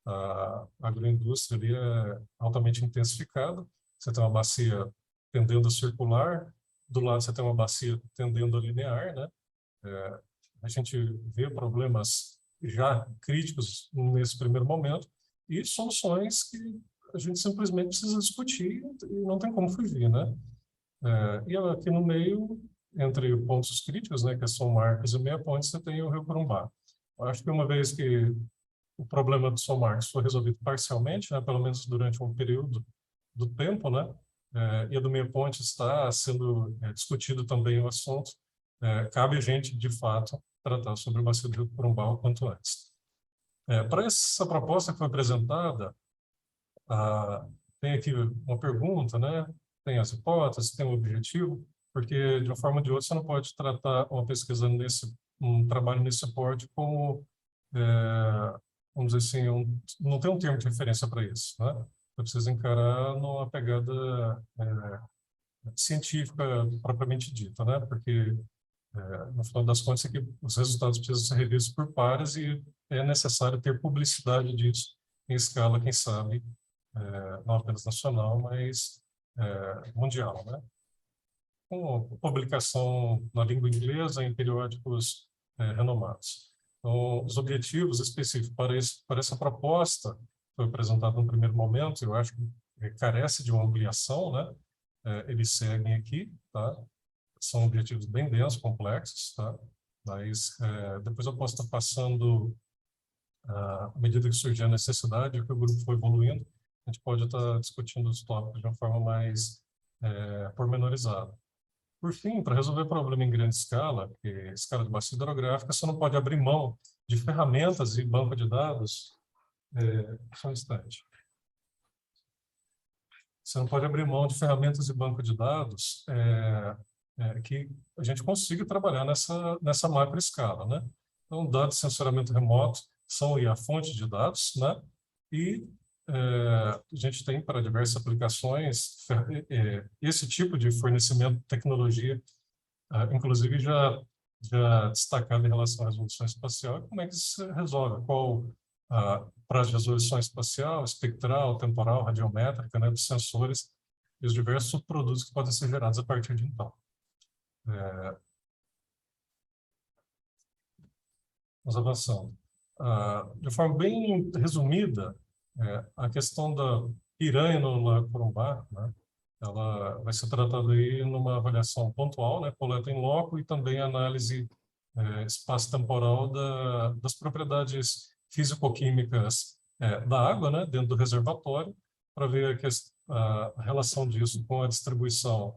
A agroindústria ali é altamente intensificada, você tem uma bacia tendendo a circular, do lado você tem uma bacia tendendo a linear, né? A gente vê problemas já críticos nesse primeiro momento e soluções que a gente simplesmente precisa discutir e não tem como fugir, né? E aqui no meio, entre pontos críticos, né, que são Marcos e Meia Ponte, você tem o Rio Corumbá. Eu acho que uma vez que o problema do São Marcos foi resolvido parcialmente, né, pelo menos durante um período do tempo, né, e a do Meia Ponte está sendo discutido também o assunto, cabe a gente, de fato, tratar sobre o bacio do Rio Corumbá o quanto antes. Para essa proposta que foi apresentada, tem aqui uma pergunta, né? Tem as hipóteses, tem o objetivo, porque, de uma forma ou de outra, você não pode tratar uma pesquisa um trabalho nesse porte como, vamos dizer assim, não tem um termo de referência para isso, né? Você precisa encarar numa pegada científica propriamente dita, né? Porque, no final das contas, aqui, os resultados precisam ser revistos por pares e é necessário ter publicidade disso em escala, quem sabe, não apenas nacional, mas mundial, né? Com publicação na língua inglesa em periódicos renomados. Então, os objetivos específicos para essa proposta foi apresentado no primeiro momento, eu acho que carece de uma ampliação, né? Eles seguem aqui, tá? São objetivos bem densos, complexos, tá? Mas depois eu posso estar passando, à medida que surgir a necessidade, que o grupo foi evoluindo, a gente pode estar discutindo os tópicos de uma forma mais pormenorizada. Por fim, para resolver problema em grande escala, porque escala de bacia hidrográfica, você não pode abrir mão de ferramentas e banco de dados. Só um instante. Você não pode abrir mão de ferramentas e banco de dados que a gente consiga trabalhar nessa macro escala, né? Então, dados de sensoramento remoto são a fonte de dados, né? E a gente tem para diversas aplicações esse tipo de fornecimento de tecnologia, inclusive já destacado em relação à resolução espacial. Como é que se resolve? Qual prazo de resolução espacial, espectral, temporal, radiométrica, né, dos sensores e os diversos produtos que podem ser gerados a partir de então. Vamos avançando. De forma bem resumida, a questão da piranha no Lago Corumbá, né, ela vai ser tratada aí numa avaliação pontual, né, coleta em loco e também análise espaço-temporal das propriedades físico-químicas da água, né, dentro do reservatório, para ver a relação disso com a distribuição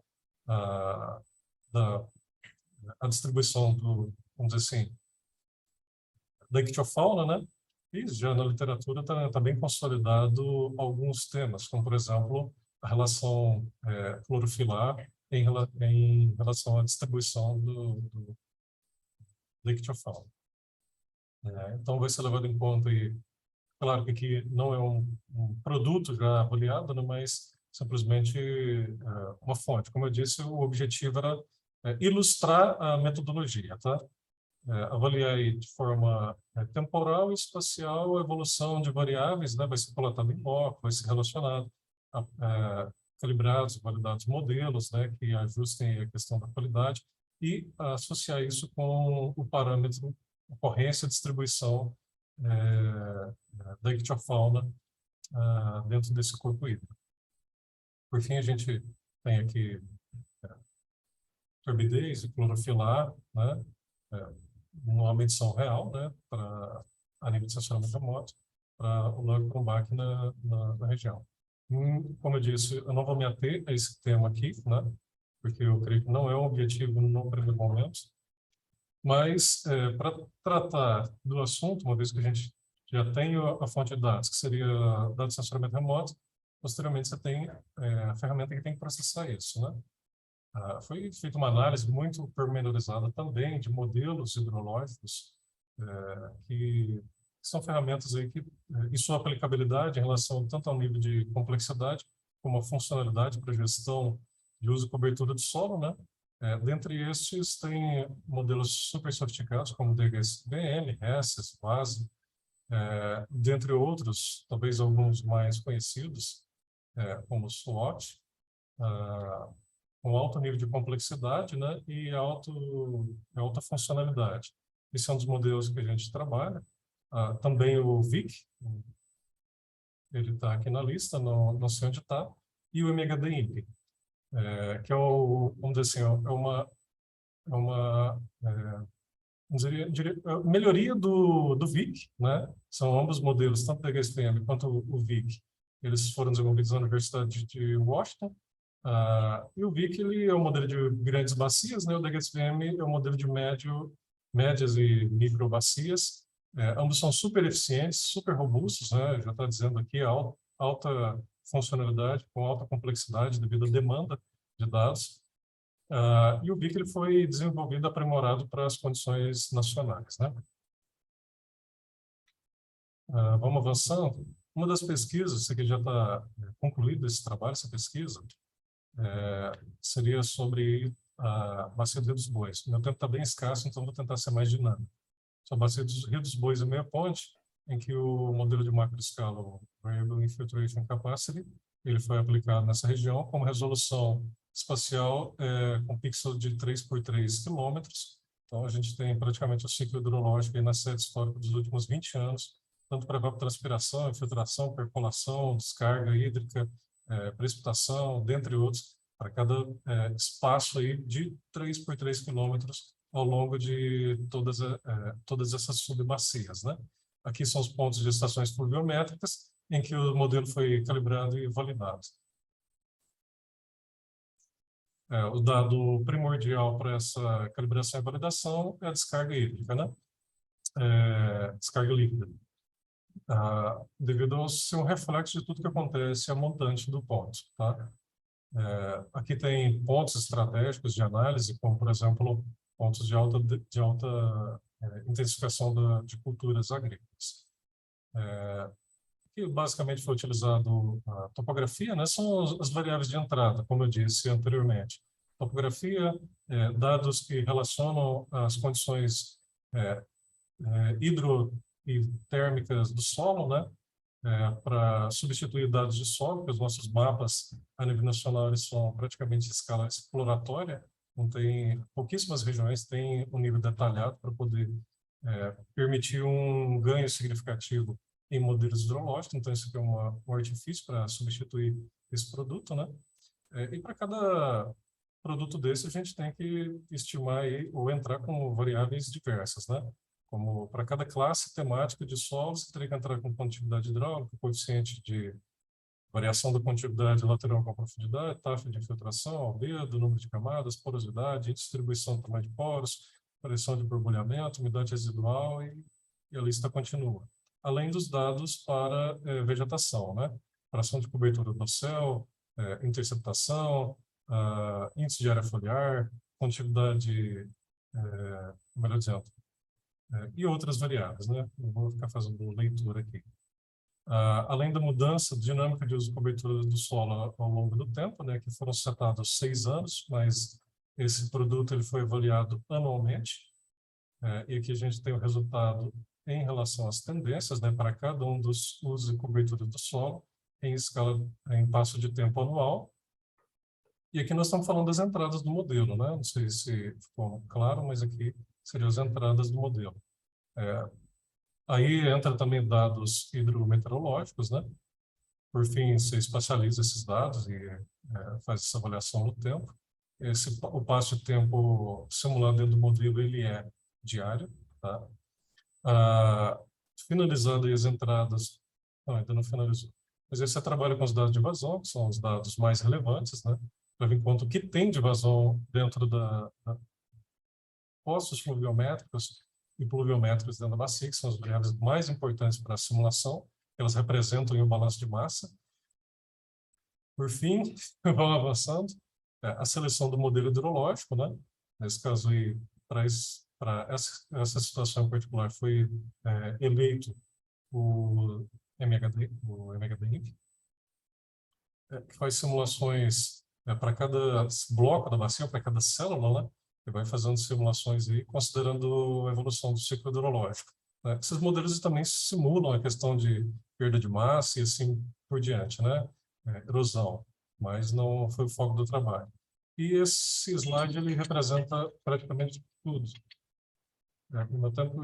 vamos dizer assim, da ictiofauna, né? E já na literatura está bem consolidado alguns temas, como, por exemplo, a relação clorofilar em relação à distribuição da ictiofauna. Então, vai ser levado em conta, e claro que aqui não é um produto já avaliado, né, mas simplesmente uma fonte. Como eu disse, o objetivo era ilustrar a metodologia, tá? Avaliar aí de forma temporal e espacial a evolução de variáveis, né? Vai ser coletado em loco, vai ser relacionado, calibrados, validados modelos, né? Que ajustem a questão da qualidade e associar isso com o parâmetro ocorrência e distribuição da ictiofauna dentro desse corpo hídrico. Por fim, a gente tem aqui turbidez e clorofilar, né? Uma medição real, né, a nível de sensoramento remoto, para o Lago Corumbá aqui na região. Como eu disse, eu não vou me ater a esse tema aqui, né, porque eu creio que não é um objetivo no primeiro momento, mas para tratar do assunto, uma vez que a gente já tem a fonte de dados, que seria dados de sensoramento remoto, posteriormente você tem a ferramenta que tem que processar isso, né? Foi feita uma análise muito pormenorizada também de modelos hidrológicos, que são ferramentas aí que, e sua aplicabilidade em relação tanto ao nível de complexidade como a funcionalidade para gestão de uso e cobertura do solo, né? Dentre estes, tem modelos super sofisticados como DHS-VM, HESS, VASE, dentre outros, talvez alguns mais conhecidos, como o SWOT, com alto nível de complexidade, né, e alta funcionalidade. Esse é um dos modelos que a gente trabalha. Também o VIC, ele está aqui na lista, não sei onde está, e o MHD-INPE, que é vamos dizer assim, é uma melhoria do VIC, né? São ambos modelos, tanto o DHS-VM quanto o VIC, eles foram desenvolvidos na Universidade de Washington, E o VIC ele é um modelo de grandes bacias, né? O DHSVM é um modelo de médias e micro bacias. Ambos são super eficientes, super robustos, né? Já está dizendo aqui, alta funcionalidade, com alta complexidade devido à demanda de dados. E o VIC ele foi desenvolvido e aprimorado para as condições nacionais, né? Vamos avançando. Uma das pesquisas, isso aqui já está concluído esse trabalho, essa pesquisa, seria sobre a bacia do Rio dos Bois. Meu tempo está bem escasso, então vou tentar ser mais dinâmico. Sobre a bacia do Rio dos Bois e Meia Ponte, em que o modelo de macroescala, o Variable Infiltration Capacity, ele foi aplicado nessa região com resolução espacial com pixel de 3 por 3 quilômetros. Então, a gente tem praticamente o ciclo hidrológico aí na série histórica dos últimos 20 anos, tanto para evapotranspiração, infiltração, percolação, descarga hídrica, precipitação, dentre outros, para cada espaço aí de 3 por 3 quilômetros ao longo de todas essas subbacias, né? Aqui são os pontos de estações pluviométricas em que o modelo foi calibrado e validado. O dado primordial para essa calibração e validação é a descarga hídrica, né? Descarga líquida. Devido a ser um reflexo de tudo que acontece a montante do ponto, tá? Aqui tem pontos estratégicos de análise, como, por exemplo, pontos de alta intensificação de culturas agrícolas. Que basicamente foi utilizado a topografia, né? São as variáveis de entrada, como eu disse anteriormente. Topografia, dados que relacionam as condições hidro e térmicas do solo, né? Para substituir dados de solo, porque os nossos mapas a nível nacional eles são praticamente em escala exploratória, não tem, pouquíssimas regiões têm um nível detalhado para poder permitir um ganho significativo em modelos hidrológicos, então isso aqui é um artifício para substituir esse produto, né? E para cada produto desse a gente tem que estimar aí, ou entrar com variáveis diversas, né? Como para cada classe temática de solo, você teria que entrar com condutividade hidráulica, coeficiente de variação da condutividade lateral com a profundidade, taxa de infiltração, albedo, número de camadas, porosidade, distribuição do tamanho de poros, pressão de borbulhamento, umidade residual e a lista continua. Além dos dados para vegetação, né? Fração de cobertura do céu, interceptação, índice de área foliar, condutividade, melhor dizendo, e outras variáveis, né? Eu vou ficar fazendo leitura aqui. Além da mudança dinâmica de uso de cobertura do solo ao longo do tempo, né? Que foram setados 6 anos, mas esse produto ele foi avaliado anualmente, e aqui a gente tem o resultado em relação às tendências, né? Para cada um dos usos de cobertura do solo em escala, em passo de tempo anual. E aqui nós estamos falando das entradas do modelo, né? Não sei se ficou claro, mas aqui seriam as entradas do modelo. Aí entra também dados hidrometeorológicos, né? Por fim, você espacializa esses dados e faz essa avaliação no tempo. O passo de tempo simulado dentro do modelo ele é diário, tá? Finalizando aí as entradas, não, ainda não finalizou. Mas aí você trabalha com os dados de vazão, que são os dados mais relevantes, né? Para ver quanto que tem de vazão dentro da poços pluviométricos e pluviométricos dentro da bacia, que são as variáveis mais importantes para a simulação, elas representam o balanço de massa. Por fim, vamos avançando, a seleção do modelo hidrológico, né? Nesse caso aí, para essa situação em particular, foi eleito o MHD, que faz simulações para cada bloco da bacia, para cada célula, né? E vai fazendo simulações aí, considerando a evolução do ciclo hidrológico. Né? Esses modelos também simulam a questão de perda de massa e assim por diante, né? Erosão, mas não foi o foco do trabalho. E esse slide ele representa praticamente tudo. O meu tempo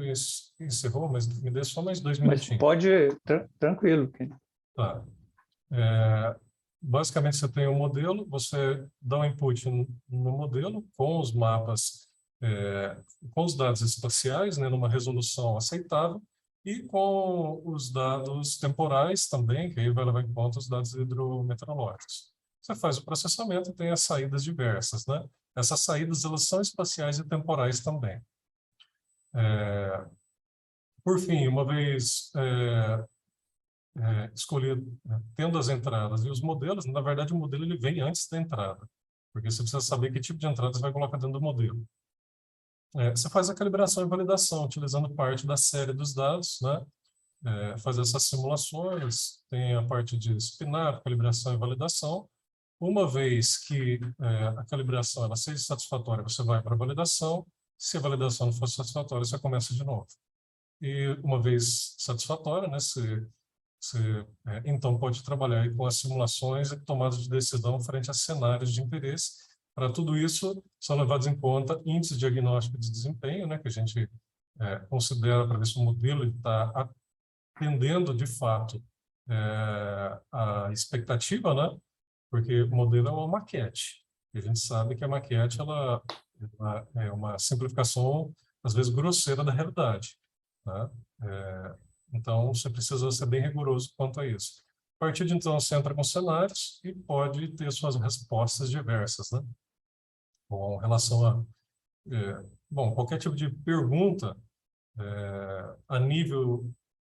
encerrou, mas me dê só mais 2 minutinhos. Mas pode, tranquilo. Tá. Basicamente, você tem um modelo, você dá um input no modelo com os mapas, com os dados espaciais, né, numa resolução aceitável, e com os dados temporais também, que aí vai levar em conta os dados hidrometeorológicos. você faz o processamento e tem as saídas diversas, né? Essas saídas, elas são espaciais e temporais também. Por fim, uma vez escolhido, tendo as entradas e os modelos, na verdade o modelo ele vem antes da entrada, porque você precisa saber que tipo de entrada você vai colocar dentro do modelo. Você faz a calibração e validação, utilizando parte da série dos dados, né? Faz essas simulações, tem a parte de spin-up, calibração e validação. Uma vez que a calibração ela seja satisfatória, você vai para a validação. Se a validação não for satisfatória, você começa de novo. E uma vez satisfatória, né, você então pode trabalhar aí com as simulações e tomadas de decisão frente a cenários de interesse. Para tudo isso, são levados em conta índices diagnósticos de desempenho, né, que a gente considera para ver se o modelo está atendendo, de fato, a expectativa, né, porque o modelo é uma maquete. E a gente sabe que a maquete ela é uma simplificação, às vezes, grosseira da realidade, né? Então, você precisa ser bem rigoroso quanto a isso. A partir de então, você entra com cenários e pode ter suas respostas diversas, né? Com relação a... qualquer tipo de pergunta a nível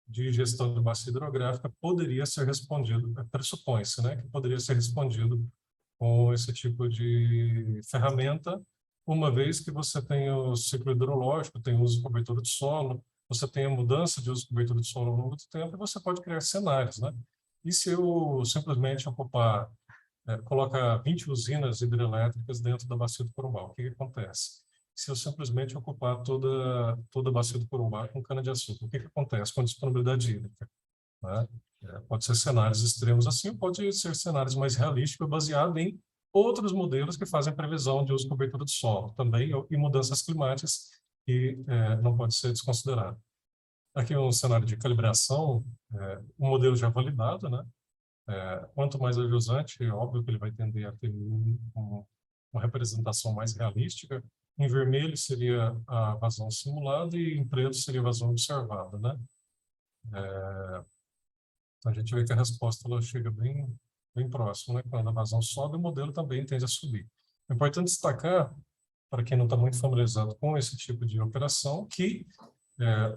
de gestão de bacia hidrográfica poderia ser respondido, pressupõe-se, né, que poderia ser respondido com esse tipo de ferramenta, uma vez que você tem o ciclo hidrológico, tem o uso de cobertura de solo, você tem a mudança de uso de cobertura de solo ao longo do tempo, e você pode criar cenários, né? E se eu simplesmente colocar 20 usinas hidrelétricas dentro da bacia do Corumbá, o que acontece? Se eu simplesmente ocupar toda a bacia do Corumbá com cana-de-açúcar, o que acontece com a disponibilidade hídrica, né? Pode ser cenários extremos assim, ou pode ser cenários mais realísticos, baseados em outros modelos que fazem previsão de uso de cobertura de solo também, e mudanças climáticas, que não pode ser desconsiderado. Aqui é um cenário de calibração, um modelo já validado, né? Quanto mais ajusante, é óbvio que ele vai tender a ter uma representação mais realística. Em vermelho seria a vazão simulada e em preto seria a vazão observada, né? A gente vê que a resposta ela chega bem próximo, né? Quando a vazão sobe, o modelo também tende a subir. É importante destacar, para quem não está muito familiarizado com esse tipo de operação, que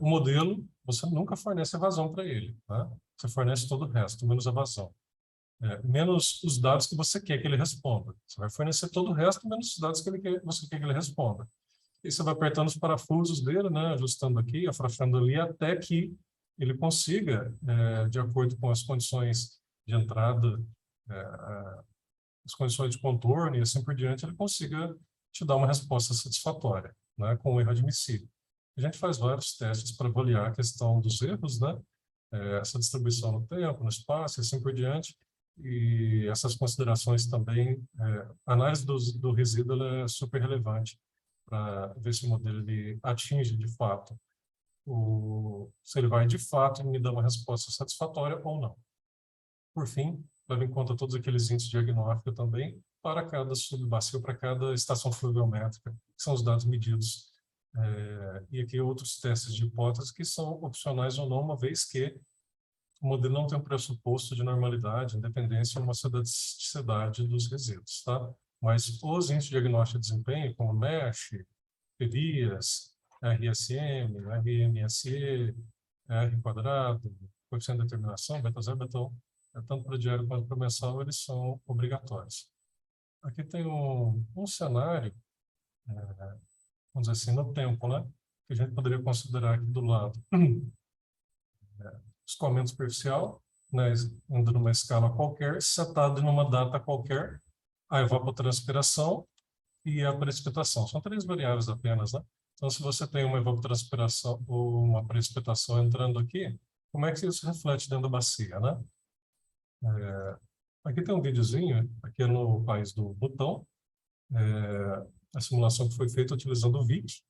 o modelo, você nunca fornece a vazão para ele, tá? Você fornece todo o resto, menos a vazão. Menos os dados que você quer que ele responda. Você vai fornecer todo o resto, menos os dados que você quer que ele responda. E você vai apertando os parafusos dele, né, ajustando aqui, afrouxando ali, até que ele consiga, de acordo com as condições de entrada, as condições de contorno e assim por diante, ele consiga te dar uma resposta satisfatória, né, com um erro admissível. A gente faz vários testes para avaliar a questão dos erros, né, essa distribuição no tempo, no espaço e assim por diante. E essas considerações também, a análise do resíduo é super relevante para ver se o modelo ele atinge de fato, se ele vai de fato me dar uma resposta satisfatória ou não. Por fim, leva em conta todos aqueles índices diagnósticos também para cada subbacia, para cada estação fluviométrica, que são os dados medidos. E aqui outros testes de hipótese que são opcionais ou não, uma vez que o modelo não tem um pressuposto de normalidade, independência e uma cidade dos resíduos, tá? Mas os índices de diagnóstico de desempenho, como MESH, PERIAS, RSM, RMSE, R quadrado, coeficiente de determinação, beta zero, tanto para diário quanto para mensal, eles são obrigatórios. Aqui tem um cenário, vamos dizer assim, no tempo, né? Que a gente poderia considerar aqui do lado. Escoamento superficial, né, indo numa escala qualquer, setado numa data qualquer, a evapotranspiração e a precipitação. São 3 variáveis apenas, né? Então, se você tem uma evapotranspiração ou uma precipitação entrando aqui, como é que isso reflete dentro da bacia, né? Aqui tem um videozinho, aqui é no país do Butão, a simulação que foi feita utilizando o VIC,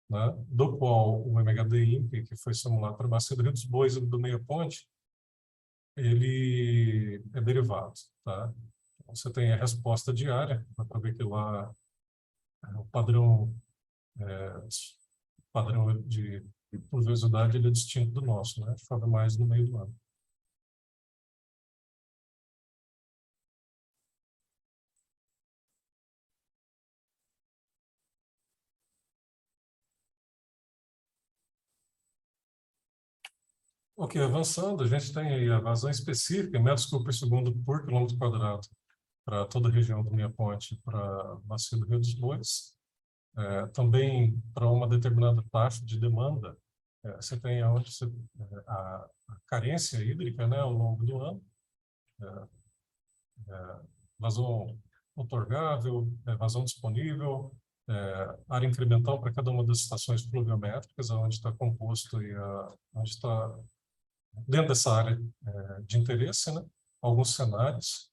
né, do qual o MHD-INPE, que foi simulado para a bacia do Rio dos Bois e do Meia Ponte, ele é derivado, tá? Então, você tem a resposta diária, para ver que lá o padrão de pluviosidade ele é distinto do nosso, né? Chove mais no meio do ano. Ok, avançando, a gente tem aí a vazão específica, em metros cúbicos por segundo por quilômetro quadrado, para toda a região do Meia Ponte, para a bacia do Rio dos Bois. Também para uma determinada taxa de demanda, você tem a carência hídrica, né, ao longo do ano, vazão outorgável, vazão disponível, área incremental para cada uma das estações pluviométricas, onde está composto e onde está dentro dessa área de interesse, né, alguns cenários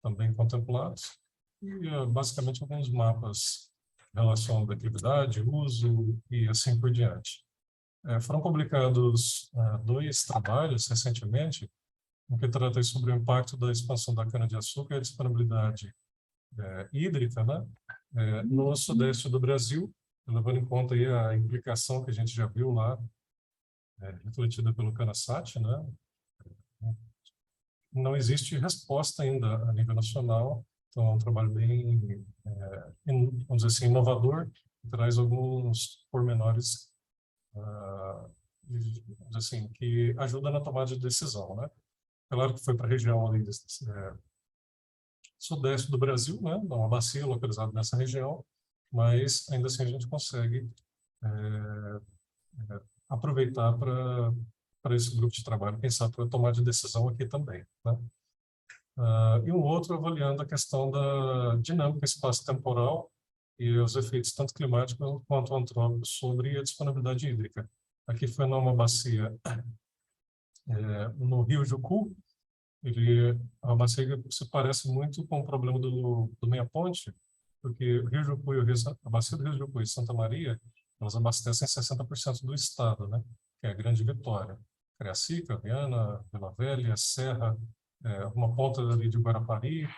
também contemplados e basicamente alguns mapas em relação à declividade, uso e assim por diante. Foram publicados 2 trabalhos recentemente, um que trata sobre o impacto da expansão da cana-de-açúcar e a disponibilidade hídrica, né, no sudeste do Brasil, levando em conta aí a implicação que a gente já viu lá, refletida pelo CANASAT, né. Não existe resposta ainda a nível nacional, então é um trabalho bem, vamos dizer assim, inovador, que traz alguns pormenores assim, que ajuda na tomada de decisão, né? Claro que foi para a região ali, sudeste do Brasil, né? Uma bacia localizada nessa região, mas ainda assim a gente consegue aproveitar para esse grupo de trabalho pensar para tomar de decisão aqui também, né? E um outro avaliando a questão da dinâmica espaço-temporal e os efeitos tanto climáticos quanto antrópicos sobre a disponibilidade hídrica. Aqui foi numa bacia no Rio Jucu. É uma bacia que se parece muito com o problema do Meia Ponte, porque o Rio Jucu a bacia do Rio Jucu e Santa Maria, elas abastecem 60% do estado, né? Que é a Grande Vitória. Cariacica, Viana, Vila Velha, Serra, uma ponta ali de Guarapari,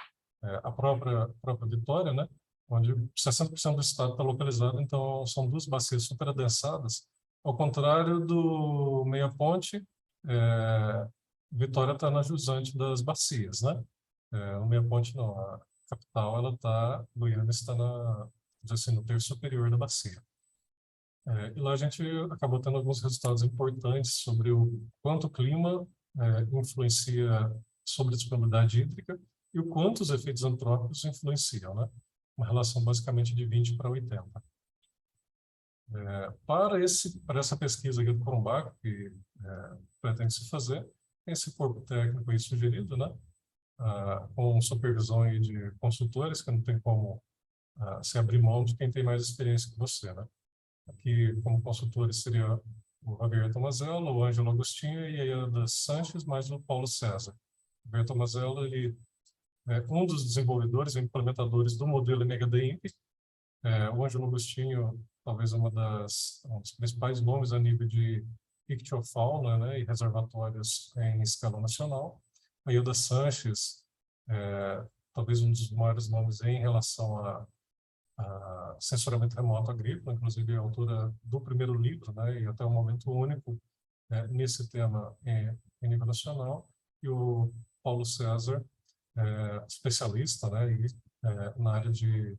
a própria Vitória, né? Onde 60% do estado está localizado, então são 2 bacias super adensadas. Ao contrário do Meia Ponte, Vitória está na jusante das bacias, né? O Meia Ponte não, a capital, ela está, Goiânia está assim, no terço superior da bacia. E lá a gente acabou tendo alguns resultados importantes sobre o quanto o clima influencia sobre a disponibilidade hídrica e o quanto os efeitos antrópicos influenciam, né? Uma relação basicamente de 20 para 80. Para essa pesquisa aqui do Corumbá, que pretende se fazer, tem esse corpo técnico aí sugerido, né? Com supervisão aí de consultores, que não tem como se abrir mão de quem tem mais experiência que você, né? Aqui, como consultores, seria o Javier Tomazello, o Ângelo Agostinho e a Iada Sanches, mais o Paulo César. O Javier Tomazello, ele é um dos desenvolvedores e implementadores do modelo MHD-INPE. O Ângelo Agostinho, talvez um dos principais nomes a nível de ictiofauna, né, e reservatórios em escala nacional. A Iada Sanches, talvez um dos maiores nomes em relação a censuramento remoto agrícola, inclusive é autora do primeiro livro, né, e até o momento único nesse tema em nível nacional, e o Paulo César, especialista, né, na área de,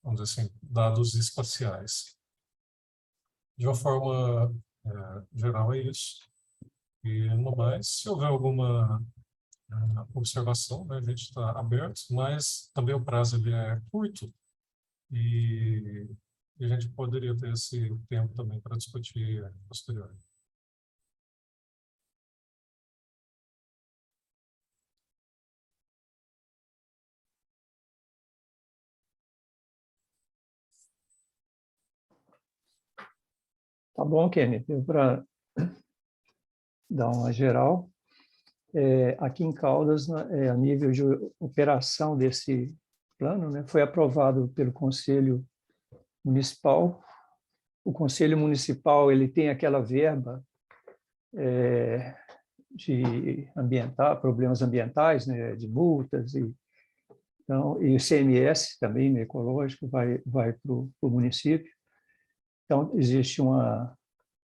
vamos dizer assim, dados espaciais. De uma forma geral é isso. E no mais, se houver alguma observação, né, a gente está aberto, mas também o prazo ele é curto, e a gente poderia ter esse tempo também para discutir posterior. Tá bom, Kenny, deu para dar uma geral. Aqui em Caldas, a nível de operação desse plano, né, foi aprovado pelo Conselho Municipal. O Conselho Municipal ele tem aquela verba de problemas ambientais, né, de multas, e o CMS também, né, ecológico, vai para o município. Então, existe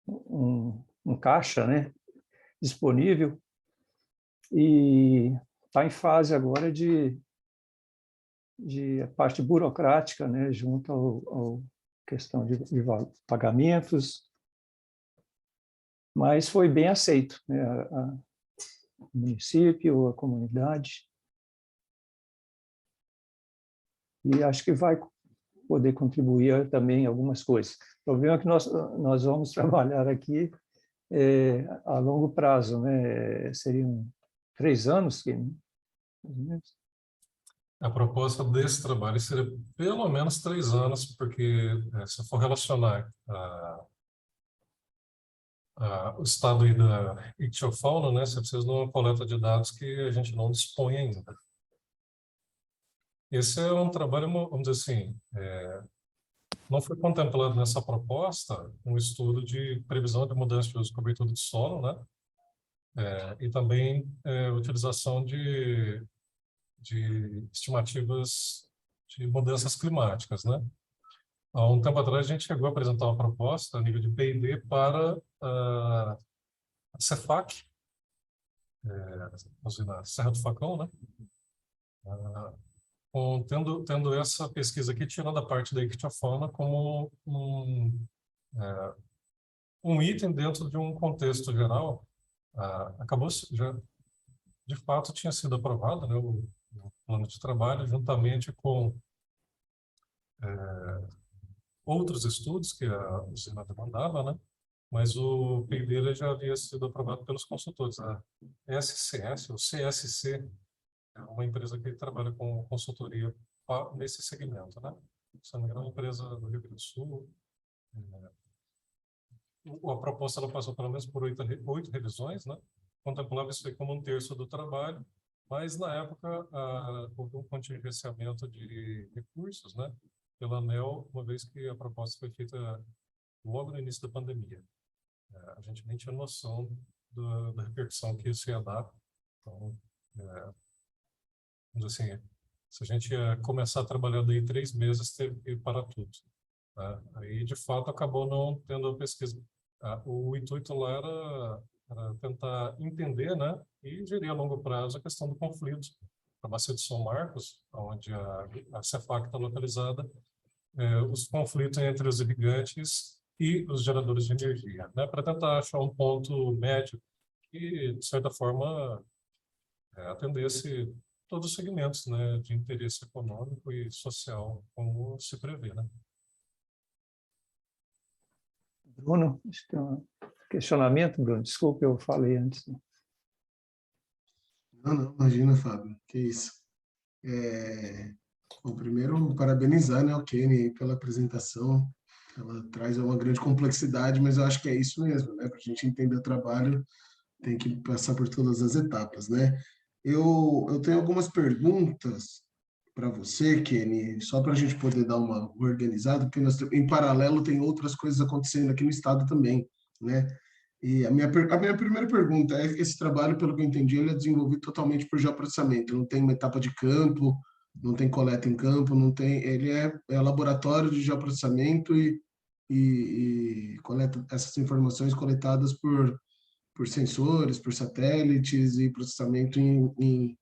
um caixa, né, disponível, e está em fase agora de a parte burocrática, né, junto ao questão de pagamentos, mas foi bem aceito, né? O município, a comunidade, e acho que vai poder contribuir também em algumas coisas. O problema é que nós vamos trabalhar aqui a longo prazo, né? Seriam 3 anos, mais ou menos. A proposta desse trabalho seria pelo menos 3 anos, porque se for relacionar o estado aí da ictiofauna, né, você precisa de uma coleta de dados que a gente não dispõe ainda. Esse é um trabalho, vamos dizer assim, não foi contemplado nessa proposta um estudo de previsão de mudança de uso e cobertura de solo, né, e também utilização de estimativas de mudanças climáticas, né? Há um tempo atrás, a gente chegou a apresentar uma proposta a nível de P&D para a Cefac, na Serra do Facão, né? Tendo essa pesquisa aqui, tirando a parte da ictiofauna como um item dentro de um contexto geral, acabou já, de fato, tinha sido aprovado, né, o plano de trabalho, juntamente com outros estudos que a usina demandava, né? Mas o P&D já havia sido aprovado pelos consultores. A SCS, ou CSC, é uma empresa que trabalha com consultoria nesse segmento, né? Se não me engano, é uma empresa do Rio Grande do Sul. A proposta ela passou pelo menos por 8 revisões, né? Contemplava isso aí como 1/3 do trabalho, mas na época houve um contingenciamento de recursos, né? Pela ANEEL, uma vez que a proposta foi feita logo no início da pandemia. A gente nem tinha noção da repercussão que isso ia dar. Então, vamos dizer assim, se a gente ia começar a trabalhar daí 3 meses, teve que parar tudo, né? Aí, de fato, acabou não tendo a pesquisa. O intuito lá era tentar entender, né, e gerir a longo prazo a questão do conflito. A bacia de São Marcos, onde a Cefac está localizada, os conflitos entre os irrigantes e os geradores de energia, né, para tentar achar um ponto médio que, de certa forma, atendesse todos os segmentos, né, de interesse econômico e social, como se prevê, né? Bruno, tem um questionamento, Bruno? Desculpe, eu falei antes. Não, imagina, Fábio, que isso. Bom, primeiro, parabenizar, né, o Kenny pela apresentação. Ela traz uma grande complexidade, mas eu acho que é isso mesmo, né? Para a gente entender o trabalho, tem que passar por todas as etapas, né? Eu tenho algumas perguntas para você, Kenny, só para a gente poder dar uma organizada, porque em paralelo tem outras coisas acontecendo aqui no estado também, né? E a minha primeira pergunta é: esse trabalho, pelo que eu entendi, ele é desenvolvido totalmente por geoprocessamento, não tem uma etapa de campo, não tem coleta em campo, não tem, ele é laboratório de geoprocessamento e coleta essas informações coletadas por sensores, por satélites e processamento em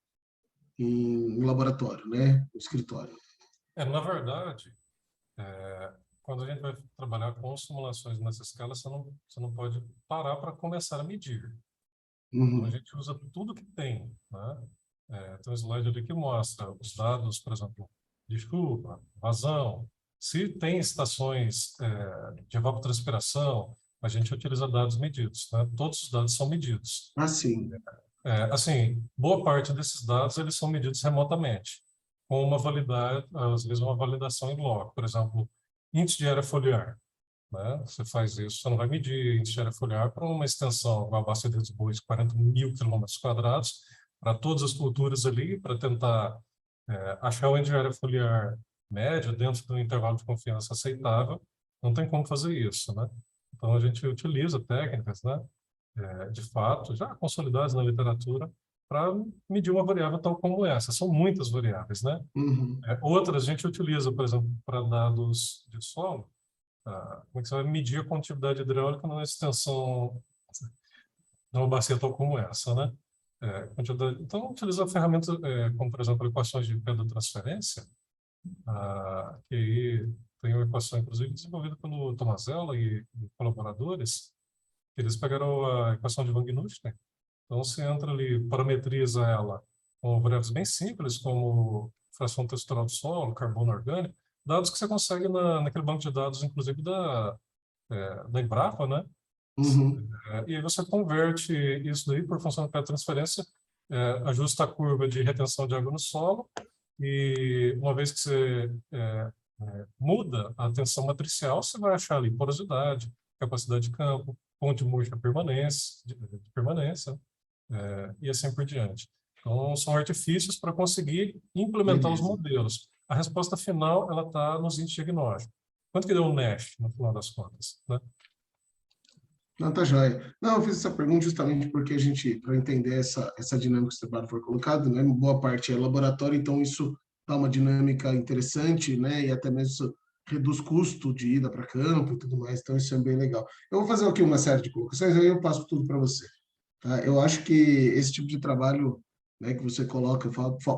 laboratório, né? No escritório. Na verdade, quando a gente vai trabalhar com simulações nessa escala, você não pode parar para começar a medir. Então, a gente usa tudo que tem, né? Tem um slide ali que mostra os dados, por exemplo, de chuva, vazão. Se tem estações de evapotranspiração, a gente utiliza dados medidos, né? Todos os dados são medidos. Sim. Assim, boa parte desses dados eles são medidos remotamente, com uma validade, às vezes uma validação em loco. Por exemplo, índice de área foliar, né? Você faz isso, você não vai medir índice de área foliar para uma extensão, uma bacia de Lisboa, 40 mil quilômetros quadrados, para todas as culturas ali, para tentar achar o índice de área foliar médio dentro do intervalo de confiança aceitável. Não tem como fazer isso, né? Então, a gente utiliza técnicas, né, de fato, já consolidadas na literatura, para medir uma variável tal como essa. São muitas variáveis, né? Outras a gente utiliza, por exemplo, para dados de solo. Como é que você vai medir a condutividade hidráulica numa extensão, numa bacia tal como essa, né? Então, utiliza ferramentas como, por exemplo, equações de pedotransferência, que aí tem uma equação, inclusive, desenvolvida pelo Tomazella e colaboradores, Eles pegaram a equação de Wang-Nuchten, então você entra ali, parametriza ela com variáveis bem simples, como fração textural do solo, carbono orgânico, dados que você consegue naquele banco de dados, inclusive da Embrapa, né? Uhum. E aí você converte isso daí por função de transferência, ajusta a curva de retenção de água no solo, e uma vez que você muda a tensão matricial, você vai achar ali porosidade, capacidade de campo, ponto de murcha de permanência, e assim por diante. Então, são artifícios para conseguir implementar os Beleza. modelos. A resposta final ela está nos índices diagnósticos. Quanto que deu o NASH, no final das contas, né? Não, tá joia. Não, eu fiz essa pergunta justamente porque a gente, para entender essa dinâmica que o trabalho foi colocado, né, boa parte é laboratório, então isso dá uma dinâmica interessante, né, e até mesmo isso reduz custo de ida para campo e tudo mais, então isso é bem legal. Eu vou fazer aqui uma série de colocações, aí eu passo tudo para você. Tá? Eu acho que esse tipo de trabalho, né, que você coloca,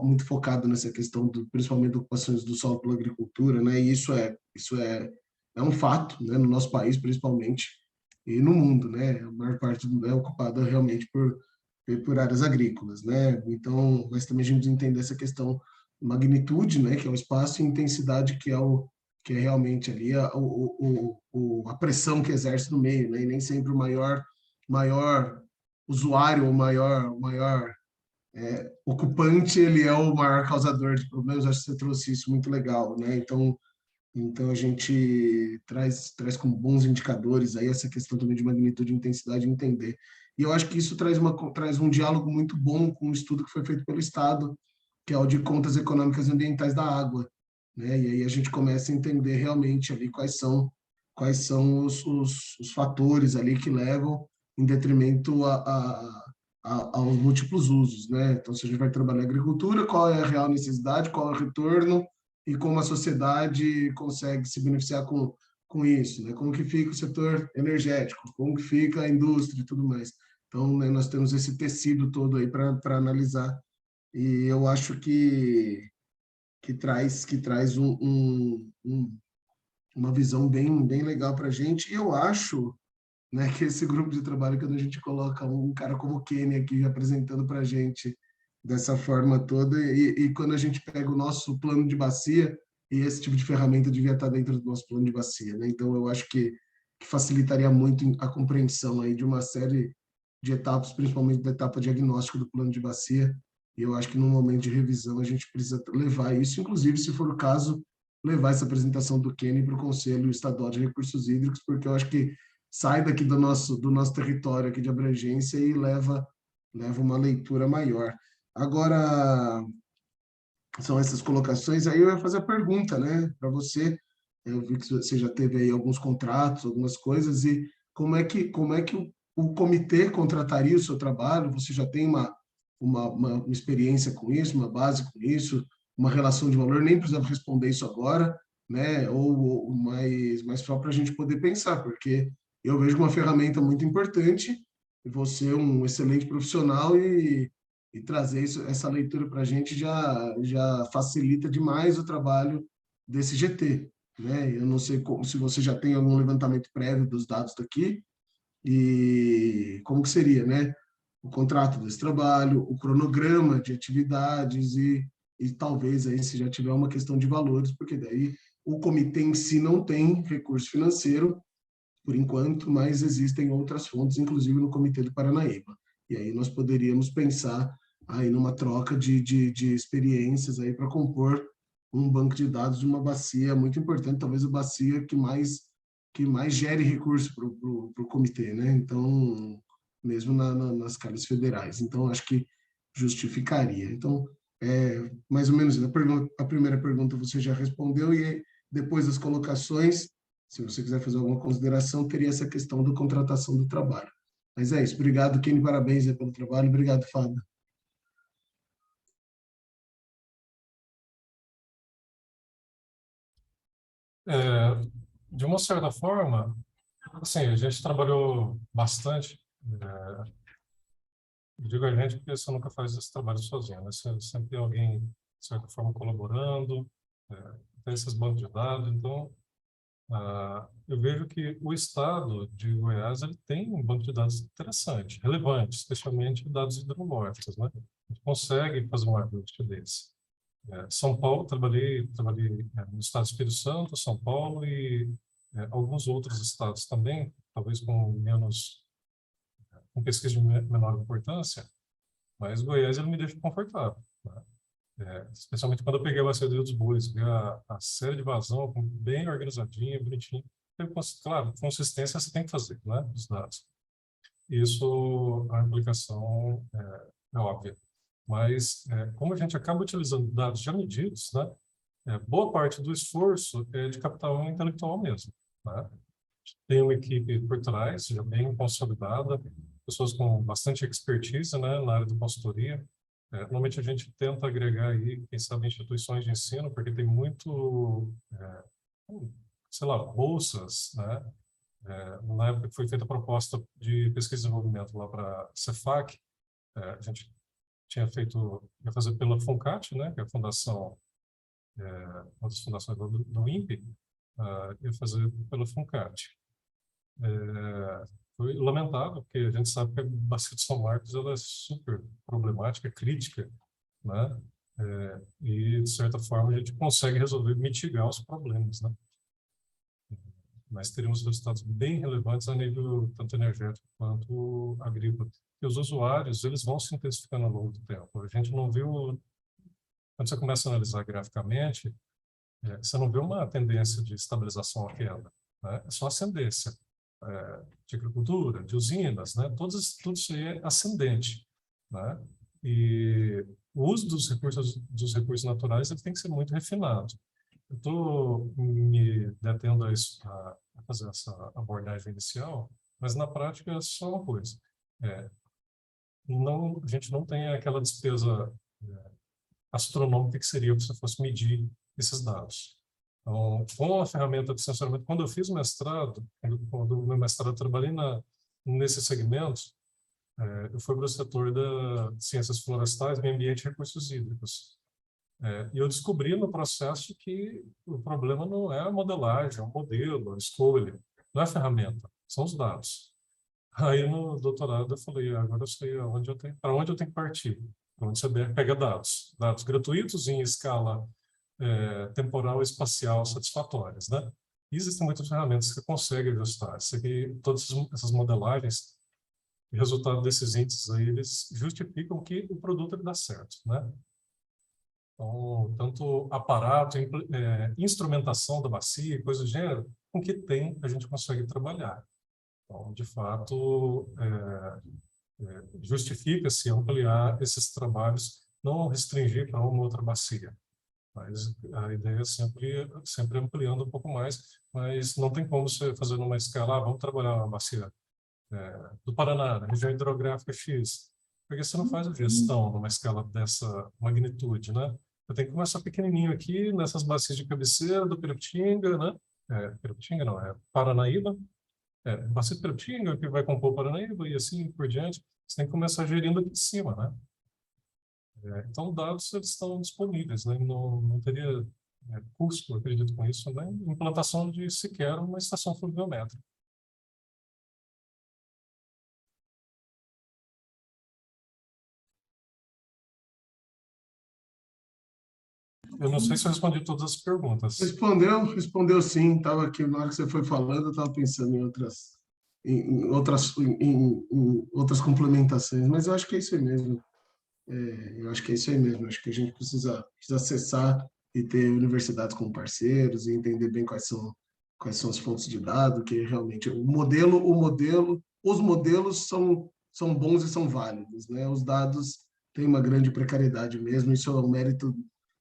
muito focado nessa questão, principalmente de ocupações do solo pela agricultura, né, e isso é um fato, né, no nosso país principalmente, e no mundo, né? A maior parte do mundo é ocupada realmente por áreas agrícolas, né? Então, mas também a gente entender essa questão magnitude, né? Que é o espaço, e intensidade, que é realmente ali a pressão que exerce no meio, né? E nem sempre o maior usuário, o maior ocupante, ele é o maior causador de problemas. Acho que você trouxe isso muito legal, né? Então, a gente traz como bons indicadores aí essa questão também de magnitude e intensidade, entender. E eu acho que isso traz um diálogo muito bom com o estudo que foi feito pelo Estado, que é o de contas econômicas e ambientais da água, né? E aí a gente começa a entender realmente ali quais são os fatores ali que levam em detrimento aos múltiplos usos, né? Então, se a gente vai trabalhar agricultura, qual é a real necessidade, qual é o retorno, e como a sociedade consegue se beneficiar com isso, né? Como que fica o setor energético, como que fica a indústria e tudo mais. Então, né, nós temos esse tecido todo aí para analisar, e eu acho que traz uma visão bem legal para a gente, e eu acho, né, que esse grupo de trabalho, quando a gente coloca um cara como o Kenny aqui apresentando para a gente dessa forma toda, e quando a gente pega o nosso plano de bacia, e esse tipo de ferramenta devia estar dentro do nosso plano de bacia, né? Então, eu acho que facilitaria muito a compreensão aí de uma série de etapas, principalmente da etapa diagnóstico do plano de bacia, e eu acho que no momento de revisão a gente precisa levar isso, inclusive, se for o caso, levar essa apresentação do Kenny para o Conselho Estadual de Recursos Hídricos, porque eu acho que sai daqui do nosso território aqui de abrangência e leva uma leitura maior. Agora, são essas colocações, aí eu ia fazer a pergunta, né, para você. Eu vi que você já teve aí alguns contratos, algumas coisas, e como é que o comitê contrataria o seu trabalho? Você já tem uma experiência com isso, uma base com isso, uma relação de valor? Nem precisa responder isso agora, né? Mas só para a gente poder pensar, porque eu vejo uma ferramenta muito importante, e você é um excelente profissional, e trazer essa leitura para a gente já facilita demais o trabalho desse GT, né? Eu não sei se você já tem algum levantamento prévio dos dados daqui, e como que seria, né? O contrato desse trabalho, o cronograma de atividades, e talvez aí se já tiver uma questão de valores, porque daí o comitê em si não tem recurso financeiro, por enquanto, mas existem outras fontes, inclusive no Comitê do Paranaíba. E aí nós poderíamos pensar aí numa troca de experiências aí para compor um banco de dados de uma bacia muito importante, talvez a bacia que mais gere recurso para o comitê, né? Então, mesmo nas calhas federais. Então, acho que justificaria. Então, mais ou menos, a primeira pergunta você já respondeu, e depois das colocações, se você quiser fazer alguma consideração, teria essa questão da contratação do trabalho. Mas é isso. Obrigado, Kenny. Parabéns aí pelo trabalho. Obrigado, Fábio. De uma certa forma, assim, a gente trabalhou bastante. Eu digo a gente porque você nunca faz esse trabalho sozinho, né? Você sempre tem alguém, de certa forma, colaborando, tem esses bancos de dados. Então, eu vejo que o estado de Goiás ele tem um banco de dados interessante, relevante, especialmente dados hidrológicos, né? A gente consegue fazer um ajuste desse. São Paulo, trabalhei no estado do Espírito Santo, São Paulo e alguns outros estados também, talvez com pesquisa de menor importância, mas Goiás ele me deixa confortável, né? Especialmente quando eu peguei a bacia do Rio dos Bois, vi a série de vazão bem organizadinha, bonitinha. Claro, consistência você tem que fazer, né, dos dados. Isso, a implicação é óbvia. Mas, como a gente acaba utilizando dados já medidos, né, boa parte do esforço é de capital intelectual mesmo, né? Tem uma equipe por trás, já bem consolidada, pessoas com bastante expertise, né, na área de consultoria. Normalmente a gente tenta agregar aí, quem sabe, instituições de ensino, porque tem muito, sei lá, bolsas, né? Na época que foi feita a proposta de pesquisa e desenvolvimento lá para a Cefac, a gente ia fazer pela FUNCAT, né, que é a fundação, uma das fundações do INPE, ia fazer pela FUNCAT. Foi lamentável, porque a gente sabe que a bacia de São Marcos ela é super problemática, crítica, né? E, de certa forma, a gente consegue resolver, mitigar os problemas, né? Mas teríamos resultados bem relevantes a nível tanto energético quanto agrícola. E os usuários, eles vão se intensificando ao longo do tempo. A gente não viu, quando você começa a analisar graficamente, você não vê uma tendência de estabilização à queda, né? É só ascendência. De agricultura, de usinas, né? Tudo isso aí é ascendente, né? E o uso dos recursos naturais ele tem que ser muito refinado. Eu estou me detendo a fazer essa abordagem inicial, mas na prática é só uma coisa. A gente não tem aquela despesa astronômica que seria se você fosse medir esses dados. Então, com a ferramenta de sensoramento, quando eu fiz o mestrado, quando o meu mestrado eu trabalhei nesse segmento, eu fui para o setor da ciências florestais, meio ambiente e recursos hídricos. E eu descobri no processo que o problema não é a modelagem, é o modelo, a escolha, não é a ferramenta, são os dados. Aí no doutorado eu falei, agora eu sei para onde eu tenho que partir, para onde você pega dados gratuitos em escala temporal e espacial satisfatórias, né? E existem muitas ferramentas que conseguem ajustar. Todas essas modelagens, o resultado desses índices aí, eles justificam que o produto ele dá certo, né? Então, tanto aparato, instrumentação da bacia, coisa do gênero, com que tem a gente consegue trabalhar. Então, de fato, justifica-se ampliar esses trabalhos, não restringir para uma outra bacia. Mas a ideia é sempre ampliando um pouco mais, mas não tem como você fazer numa escala, vamos trabalhar uma bacia do Paraná, na região hidrográfica X, porque você não faz a gestão numa escala dessa magnitude, né? Eu tenho que começar pequenininho aqui, nessas bacias de cabeceira do Perutinga, né? Perutinga não, Paranaíba, bacia do Perutinga, que vai compor Paranaíba, e assim por diante. Você tem que começar gerindo aqui de cima, né? Então, dados eles estão disponíveis, né? Não teria custo, eu acredito com isso, né? Implantação de sequer uma estação fluviométrica. Eu não sei se eu respondi todas as perguntas. Respondeu sim. Estava aqui, na hora que você foi falando, eu estava pensando em outras complementações, mas eu acho que é isso aí mesmo. Eu acho que é isso aí mesmo. Acho que a gente precisa acessar e ter universidades como parceiros e entender bem quais são as fontes de dados, que realmente os modelos são bons e são válidos, né? Os dados têm uma grande precariedade mesmo. Isso é um mérito,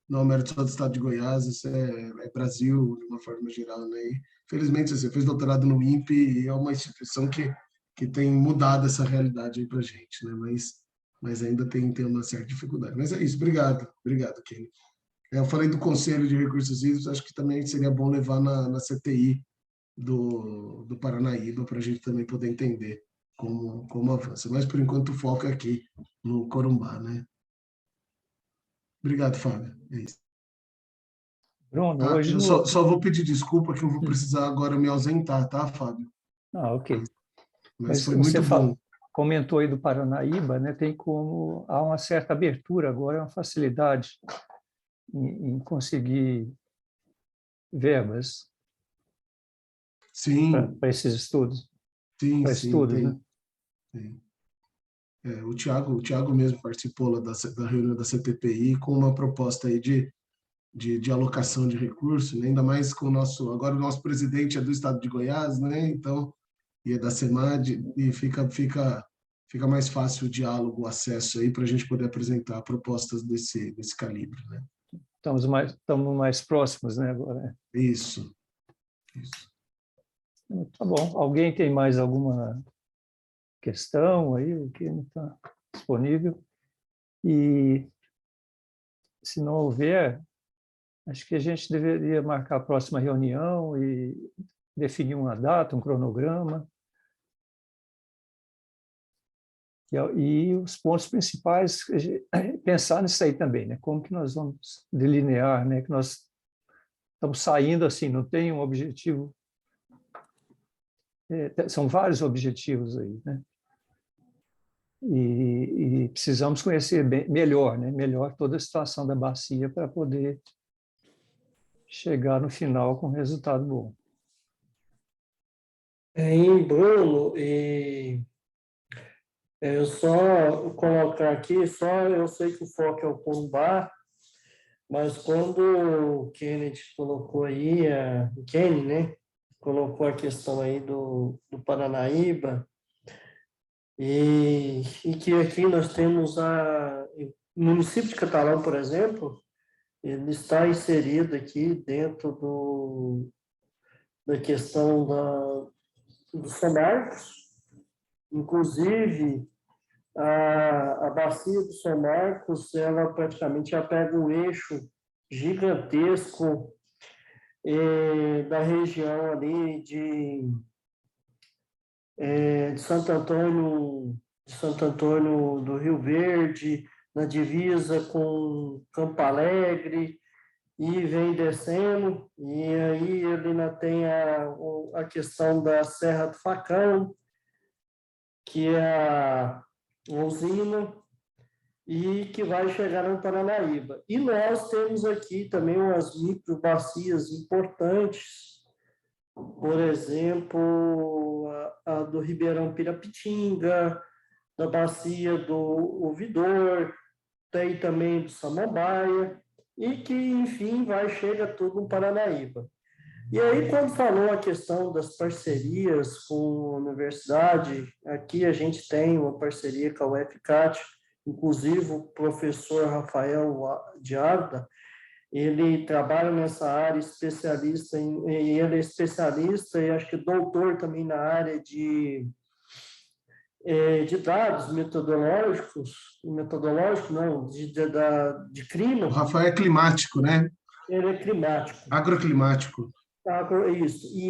não é um mérito só do estado de Goiás, isso é Brasil de uma forma geral, né? E, felizmente você fez doutorado no INPE e é uma instituição que tem mudado essa realidade aí para a gente, né? Mas ainda tem uma certa dificuldade. Mas é isso, obrigado, Kenny. Eu falei do Conselho de Recursos Hídricos, acho que também seria bom levar na CTI do Paranaíba, para a gente também poder entender como avança. Mas, por enquanto, o foco é aqui no Corumbá, né? Obrigado, Fábio. É isso. Bruno, Ah, hoje eu no... só vou pedir desculpa que eu vou precisar agora me ausentar, tá, Fábio? Ok. Mas foi você muito bom. comentou aí do Paranaíba, né? Tem como... Há uma certa abertura agora, uma facilidade em conseguir verbas Sim, para esses estudos, sim, para sim, estudos, né? tem. Tem. O Thiago mesmo participou lá da reunião da CTPI com uma proposta aí de alocação de recursos, né? Ainda mais com agora o nosso presidente é do estado de Goiás, né? Então, e é da SEMAD, e fica mais fácil o diálogo, o acesso aí para a gente poder apresentar propostas desse calibre, né? Estamos mais próximos, né, agora. Isso. Tá bom. Alguém tem mais alguma questão aí, o que não está disponível? E, se não houver, acho que a gente deveria marcar a próxima reunião e definir uma data, um cronograma. E os pontos principais, pensar nisso aí também, né? Como que nós vamos delinear, né? Que nós estamos saindo assim, não tem um objetivo, são vários objetivos aí, né? E precisamos conhecer melhor, né? Melhor toda a situação da bacia para poder chegar no final com um resultado bom. Em Bruno, eu só colocar aqui, eu sei que o foco é o Corumbá, mas quando o Kennedy colocou aí, o Kenny, né, colocou a questão aí do Paranaíba, e que aqui nós temos o município de Catalão, por exemplo, ele está inserido aqui dentro da questão do São Marcos, inclusive a bacia do São Marcos, ela praticamente já pega um eixo gigantesco da região ali de Santo Antônio do Rio Verde, na divisa com Campo Alegre, e vem descendo, e aí ele ainda tem a questão da Serra do Facão, que é a usina, e que vai chegar no Paranaíba. E nós temos aqui também umas microbacias importantes, por exemplo, a do Ribeirão Pirapitinga, da bacia do Ouvidor, tem também do Samambaia, e que, enfim, chega tudo no Paranaíba. E aí, quando falou a questão das parcerias com a universidade, aqui a gente tem uma parceria com a UFCAT, inclusive o professor Rafael de Ávila, ele trabalha nessa área, ele é especialista e acho que doutor também na área de dados metodológicos não, de clima. O Rafael é climático, né? Ele é climático. Agroclimático. Isso. E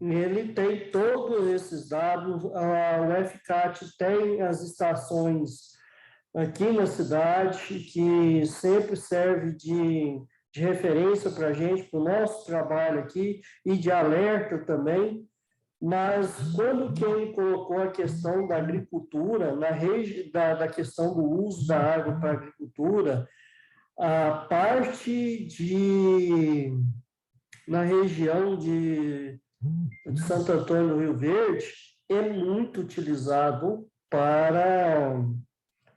ele tem todos esses dados. A UFCAT tem as estações aqui na cidade, que sempre serve de referência para a gente, para o nosso trabalho aqui, e de alerta também. Mas quando que ele colocou a questão da agricultura, da questão do uso da água para a agricultura, a parte na região de Santo Antônio do Rio Verde é muito utilizado para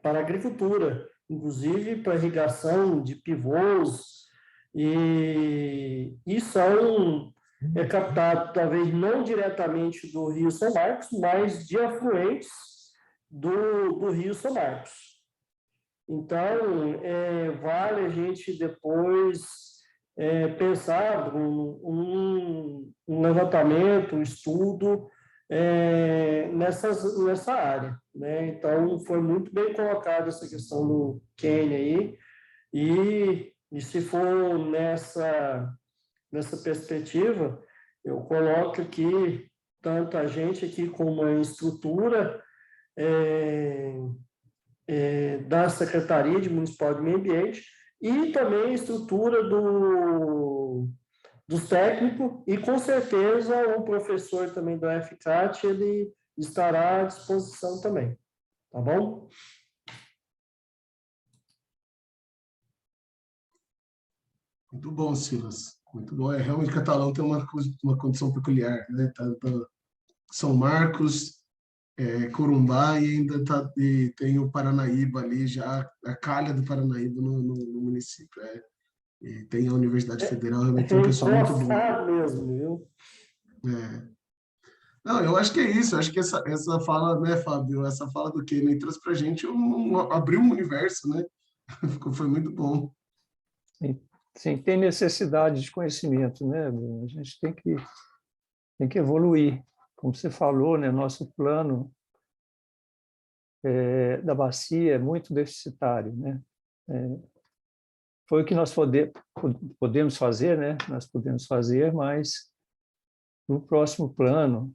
a agricultura, inclusive para irrigação de pivôs, e são captado talvez não diretamente do Rio São Marcos, mas de afluentes do Rio São Marcos. Então, vale a gente depois pensar um levantamento, um estudo nessa área, né? Então, foi muito bem colocada essa questão do Kenny aí, e se for nessa perspectiva, eu coloco aqui tanto a gente aqui como a estrutura da Secretaria Municipal de Meio Ambiente e também a estrutura dos técnicos, e com certeza o professor também do FCAT, ele estará à disposição também, tá bom? Muito bom, Silas. Muito bom. Realmente, Catalão tem uma condição peculiar, né? São Marcos, Corumbá e ainda tem o Paranaíba ali, já a calha do Paranaíba no município. E tem a Universidade Federal, realmente tem um pessoal muito bom. Mesmo, viu? Não, eu acho que é isso. Eu acho que essa fala, né, Fábio? Essa fala do Kenny trouxe para a gente abriu um universo, né? Foi muito bom. Sim, tem necessidade de conhecimento, né, Bruno? A gente tem que evoluir. Como você falou, né, nosso plano da bacia é muito deficitário, né? Foi o que nós podemos fazer, né? Nós podemos fazer, mas no próximo plano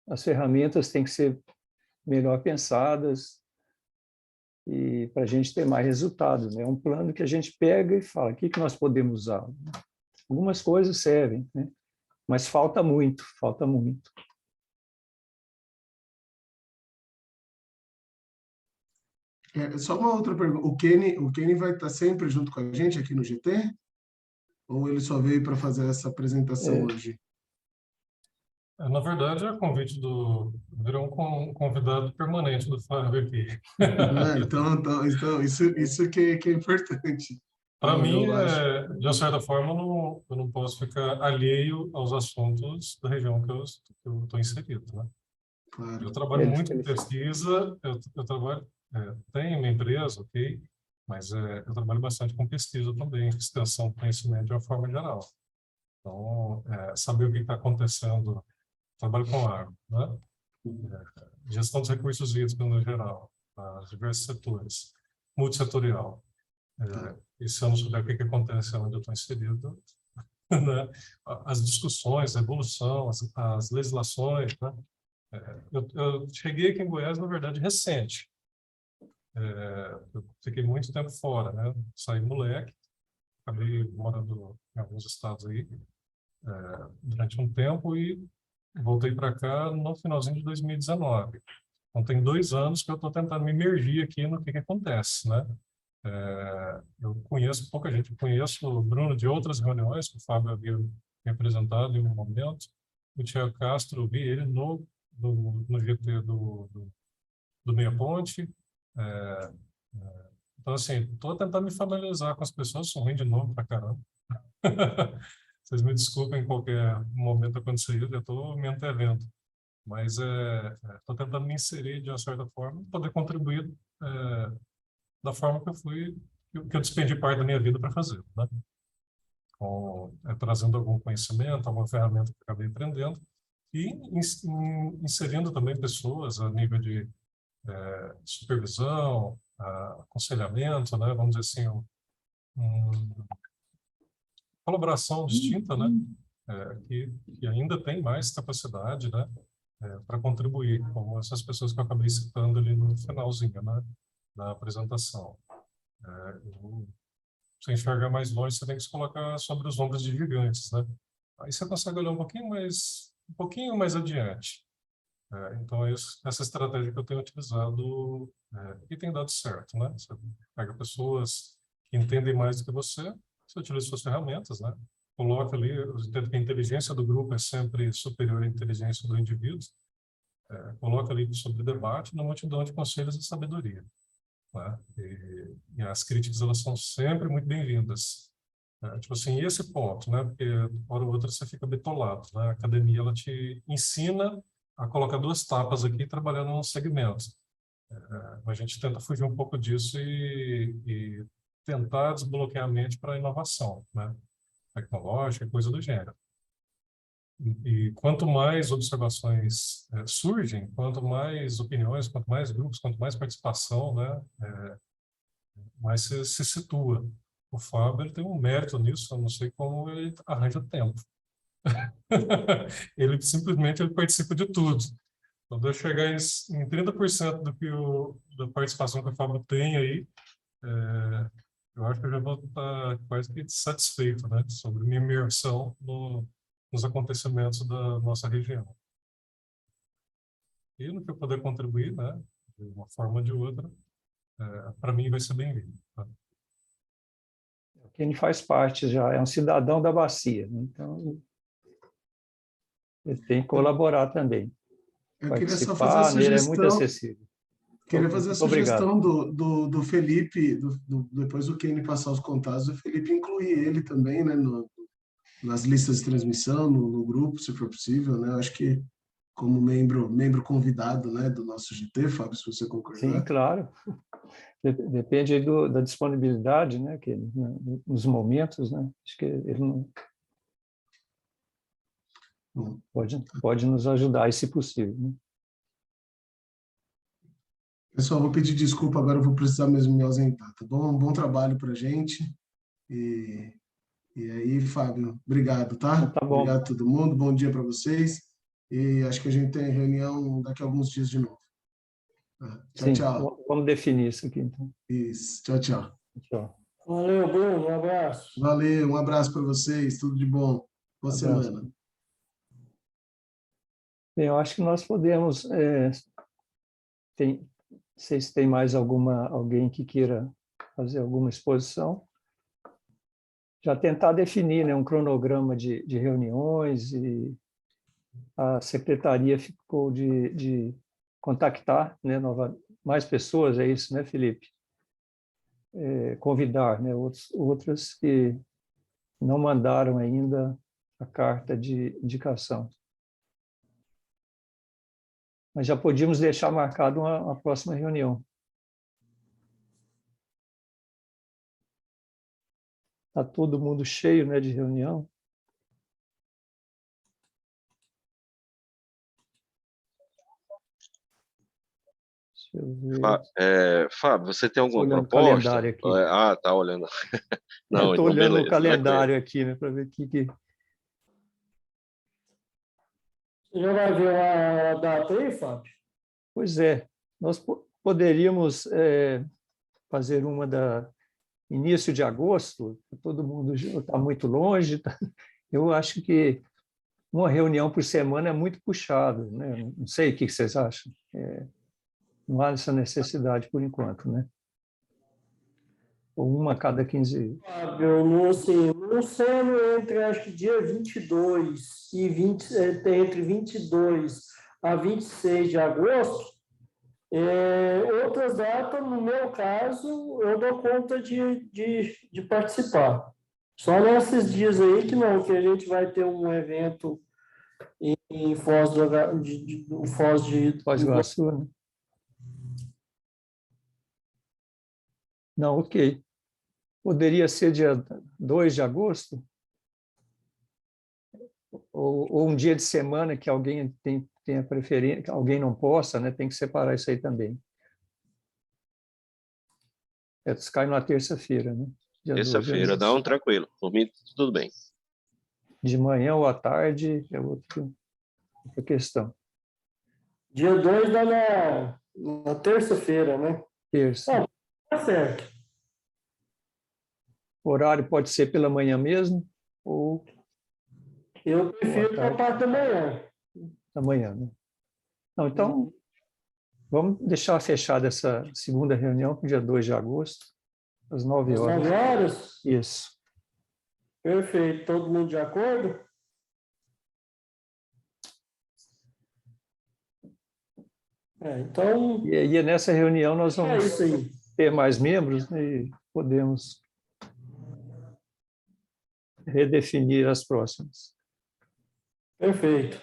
as ferramentas têm que ser melhor pensadas e para a gente ter mais resultados, né? É um plano que a gente pega e fala, o que nós podemos usar? Algumas coisas servem, né? Mas falta muito, falta muito. Só uma outra pergunta. O Kenny vai estar sempre junto com a gente aqui no GT? Ou ele só veio para fazer essa apresentação hoje? Na verdade, é convite virou um convidado permanente do Fábio aqui. Então isso que é importante. Para mim, eu acho. de uma certa forma, eu não posso ficar alheio aos assuntos da região que eu estou inserido, né? Claro. Eu trabalho muito com pesquisa, eu trabalho, tenho minha empresa, ok, mas eu trabalho bastante com pesquisa também, extensão do conhecimento de uma forma geral. Então, saber o que está acontecendo, trabalho com água, né? Gestão dos recursos hídricos no geral, nos diversos setores, multissetorial. E se eu não souber o que acontece onde eu estou inserido, né? As discussões, a evolução, as legislações, né? Eu cheguei aqui em Goiás, na verdade, recente. Eu fiquei muito tempo fora, né? Saí moleque, acabei morando em alguns estados aí durante um tempo e voltei para cá no finalzinho de 2019. Então, tem 2 anos que eu estou tentando me imergir aqui no que acontece, né? Eu conheço pouca gente. Eu conheço o Bruno de outras reuniões que o Fábio havia me apresentado em um momento. O Thiago Castro, eu vi ele no GT do Meia Ponte. Então, assim, estou tentando me familiarizar com as pessoas. Sou ruim de novo pra caramba. Vocês me desculpem em qualquer momento acontecer isso, eu estou me antevendo. Mas estou tentando me inserir de uma certa forma, poder contribuir da forma que eu despendi parte da minha vida para fazer, né? Trazendo algum conhecimento, alguma ferramenta que eu acabei aprendendo e inserindo também pessoas a nível de supervisão, aconselhamento, né? Vamos dizer assim, colaboração distinta, né? Que ainda tem mais capacidade, né? Para contribuir, como essas pessoas que eu acabei citando ali no finalzinho, né? Da apresentação. Você enxergar mais longe, você tem que se colocar sobre os ombros de gigantes, né? Aí você consegue olhar um pouquinho mais adiante. Então, essa estratégia que eu tenho utilizado e tem dado certo, né? Você pega pessoas que entendem mais do que você utiliza suas ferramentas, né? Coloca ali, eu entendo que a inteligência do grupo é sempre superior à inteligência do indivíduo. Coloca ali sobre debate na multidão de conselhos e sabedoria. Né? E as críticas, elas são sempre muito bem-vindas. Tipo assim, esse ponto, né? Porque, hora ou outra, você fica bitolado, né? A academia, ela te ensina a colocar 2 tapas aqui trabalhando num segmento. A gente tenta fugir um pouco disso e tentar desbloquear a mente para a inovação, né? Tecnológica, coisa do gênero. E quanto mais observações surgem, quanto mais opiniões, quanto mais grupos, quanto mais participação, né? Mais se situa. O Fábio, ele tem um mérito nisso, eu não sei como ele arranja tempo. Ele simplesmente participa de tudo. Quando eu chegar em 30% da participação que o Fábio tem aí, eu acho que eu já vou estar quase que satisfeito, né, sobre minha imersão nos acontecimentos da nossa região. E no que eu puder contribuir, né, de uma forma ou de outra, para mim vai ser bem-vindo. Tá? Quem faz parte já é um cidadão da bacia, né? Então ele tem que colaborar também. Eu queria só fazer a Participar, ele é muito sugestão. acessível. Queria fazer a Muito obrigado. sugestão do Felipe, depois do Kenny passar os contatos, o Felipe incluir ele também, né, nas listas de transmissão, no grupo, se for possível, né? Acho que como membro convidado, né, do nosso GT, Fábio, se você concordar. Sim, claro. Depende aí da disponibilidade, né, que nos momentos, né? Acho que ele não pode nos ajudar, aí, se possível, né? Pessoal, vou pedir desculpa, agora eu vou precisar mesmo me ausentar, tá bom? Um bom trabalho para a gente. E aí, Fábio, obrigado, tá? Então, tá bom. Obrigado a todo mundo, bom dia para vocês. E acho que a gente tem reunião daqui a alguns dias de novo. Tchau, Sim, tchau. vamos definir isso aqui, então. Isso, tchau, tchau. Tchau. Valeu, Bruno, um abraço. Valeu, um abraço para vocês, tudo de bom. Boa Abraço. semana. Bem, eu acho que nós podemos... não sei se tem mais alguém que queira fazer alguma exposição. Já tentar definir, né, um cronograma de reuniões, e a secretaria ficou de contactar, né, mais pessoas, é isso, né, Felipe? Convidar, né, outras que não mandaram ainda a carta de indicação. Mas já podíamos deixar marcado uma próxima reunião. Está todo mundo cheio, né, de reunião. Deixa eu ver. Fábio, você tem alguma olhando o proposta? calendário aqui. Tá olhando. Não, Estou então olhando beleza, o calendário aqui, né, para ver o que... Você já vai ver a data aí, Fábio? Pois é, nós poderíamos fazer uma início de agosto, todo mundo está muito longe. Eu acho que uma reunião por semana é muito puxado, né? Não sei o que vocês acham. Não há essa necessidade por enquanto, né? Ou uma a cada 15 dias. Fábio, no sendo entre, acho que dia 22 e 20, entre 22 a 26 de agosto, outras datas, no meu caso, eu dou conta de participar. Só nesses dias aí que não, que a gente vai ter um evento em Foz do Iguaçu, né? Não, ok. Poderia ser dia 2 de agosto? Ou um dia de semana que alguém tenha preferência, que alguém não possa, né? Tem que separar isso aí também. Cai na terça-feira, né? Terça-feira, não, tranquilo. Por mim, tudo bem. De manhã ou à tarde é outra questão. Dia 2 dá na terça-feira, né? Terça. Tá certo. O horário pode ser pela manhã mesmo ou... Eu prefiro a parte da manhã. Da manhã, né? Não, então, vamos deixar fechada essa segunda reunião para o dia 2 de agosto, às 9 horas. 9 horas? Isso. Perfeito. Todo mundo de acordo? Então... E aí, nessa reunião, nós vamos ter mais membros, né, e podemos redefinir as próximas. Perfeito.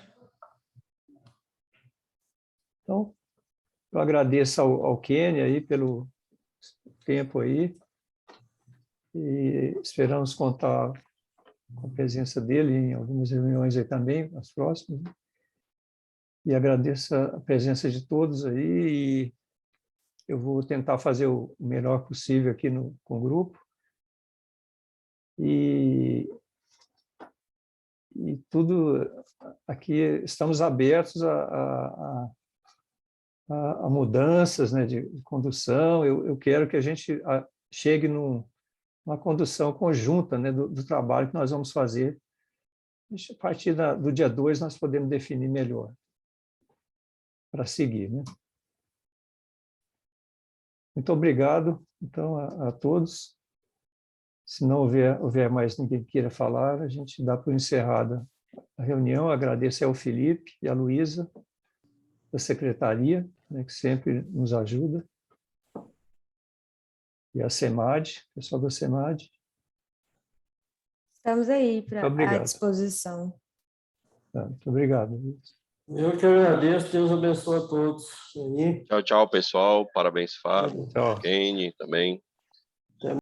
Então, eu agradeço ao Kenny aí pelo tempo aí e esperamos contar com a presença dele em algumas reuniões aí também, as próximas. E agradeço a presença de todos aí e eu vou tentar fazer o melhor possível aqui com o grupo. E tudo aqui, estamos abertos a mudanças, né, de condução. Eu quero que a gente chegue uma condução conjunta, né, do trabalho que nós vamos fazer. A partir do dia 2, nós podemos definir melhor para seguir, né? Muito obrigado, então, a todos. Se não houver mais ninguém que queira falar, a gente dá por encerrada a reunião. Agradeço ao Felipe e à Luísa, da secretaria, né, que sempre nos ajuda, e a SEMAD, pessoal da SEMAD. Estamos aí à disposição. Muito obrigado. Eu que agradeço, Deus abençoe a todos. Tchau, tchau, pessoal. Parabéns, Fábio. Tchau. Kenny também.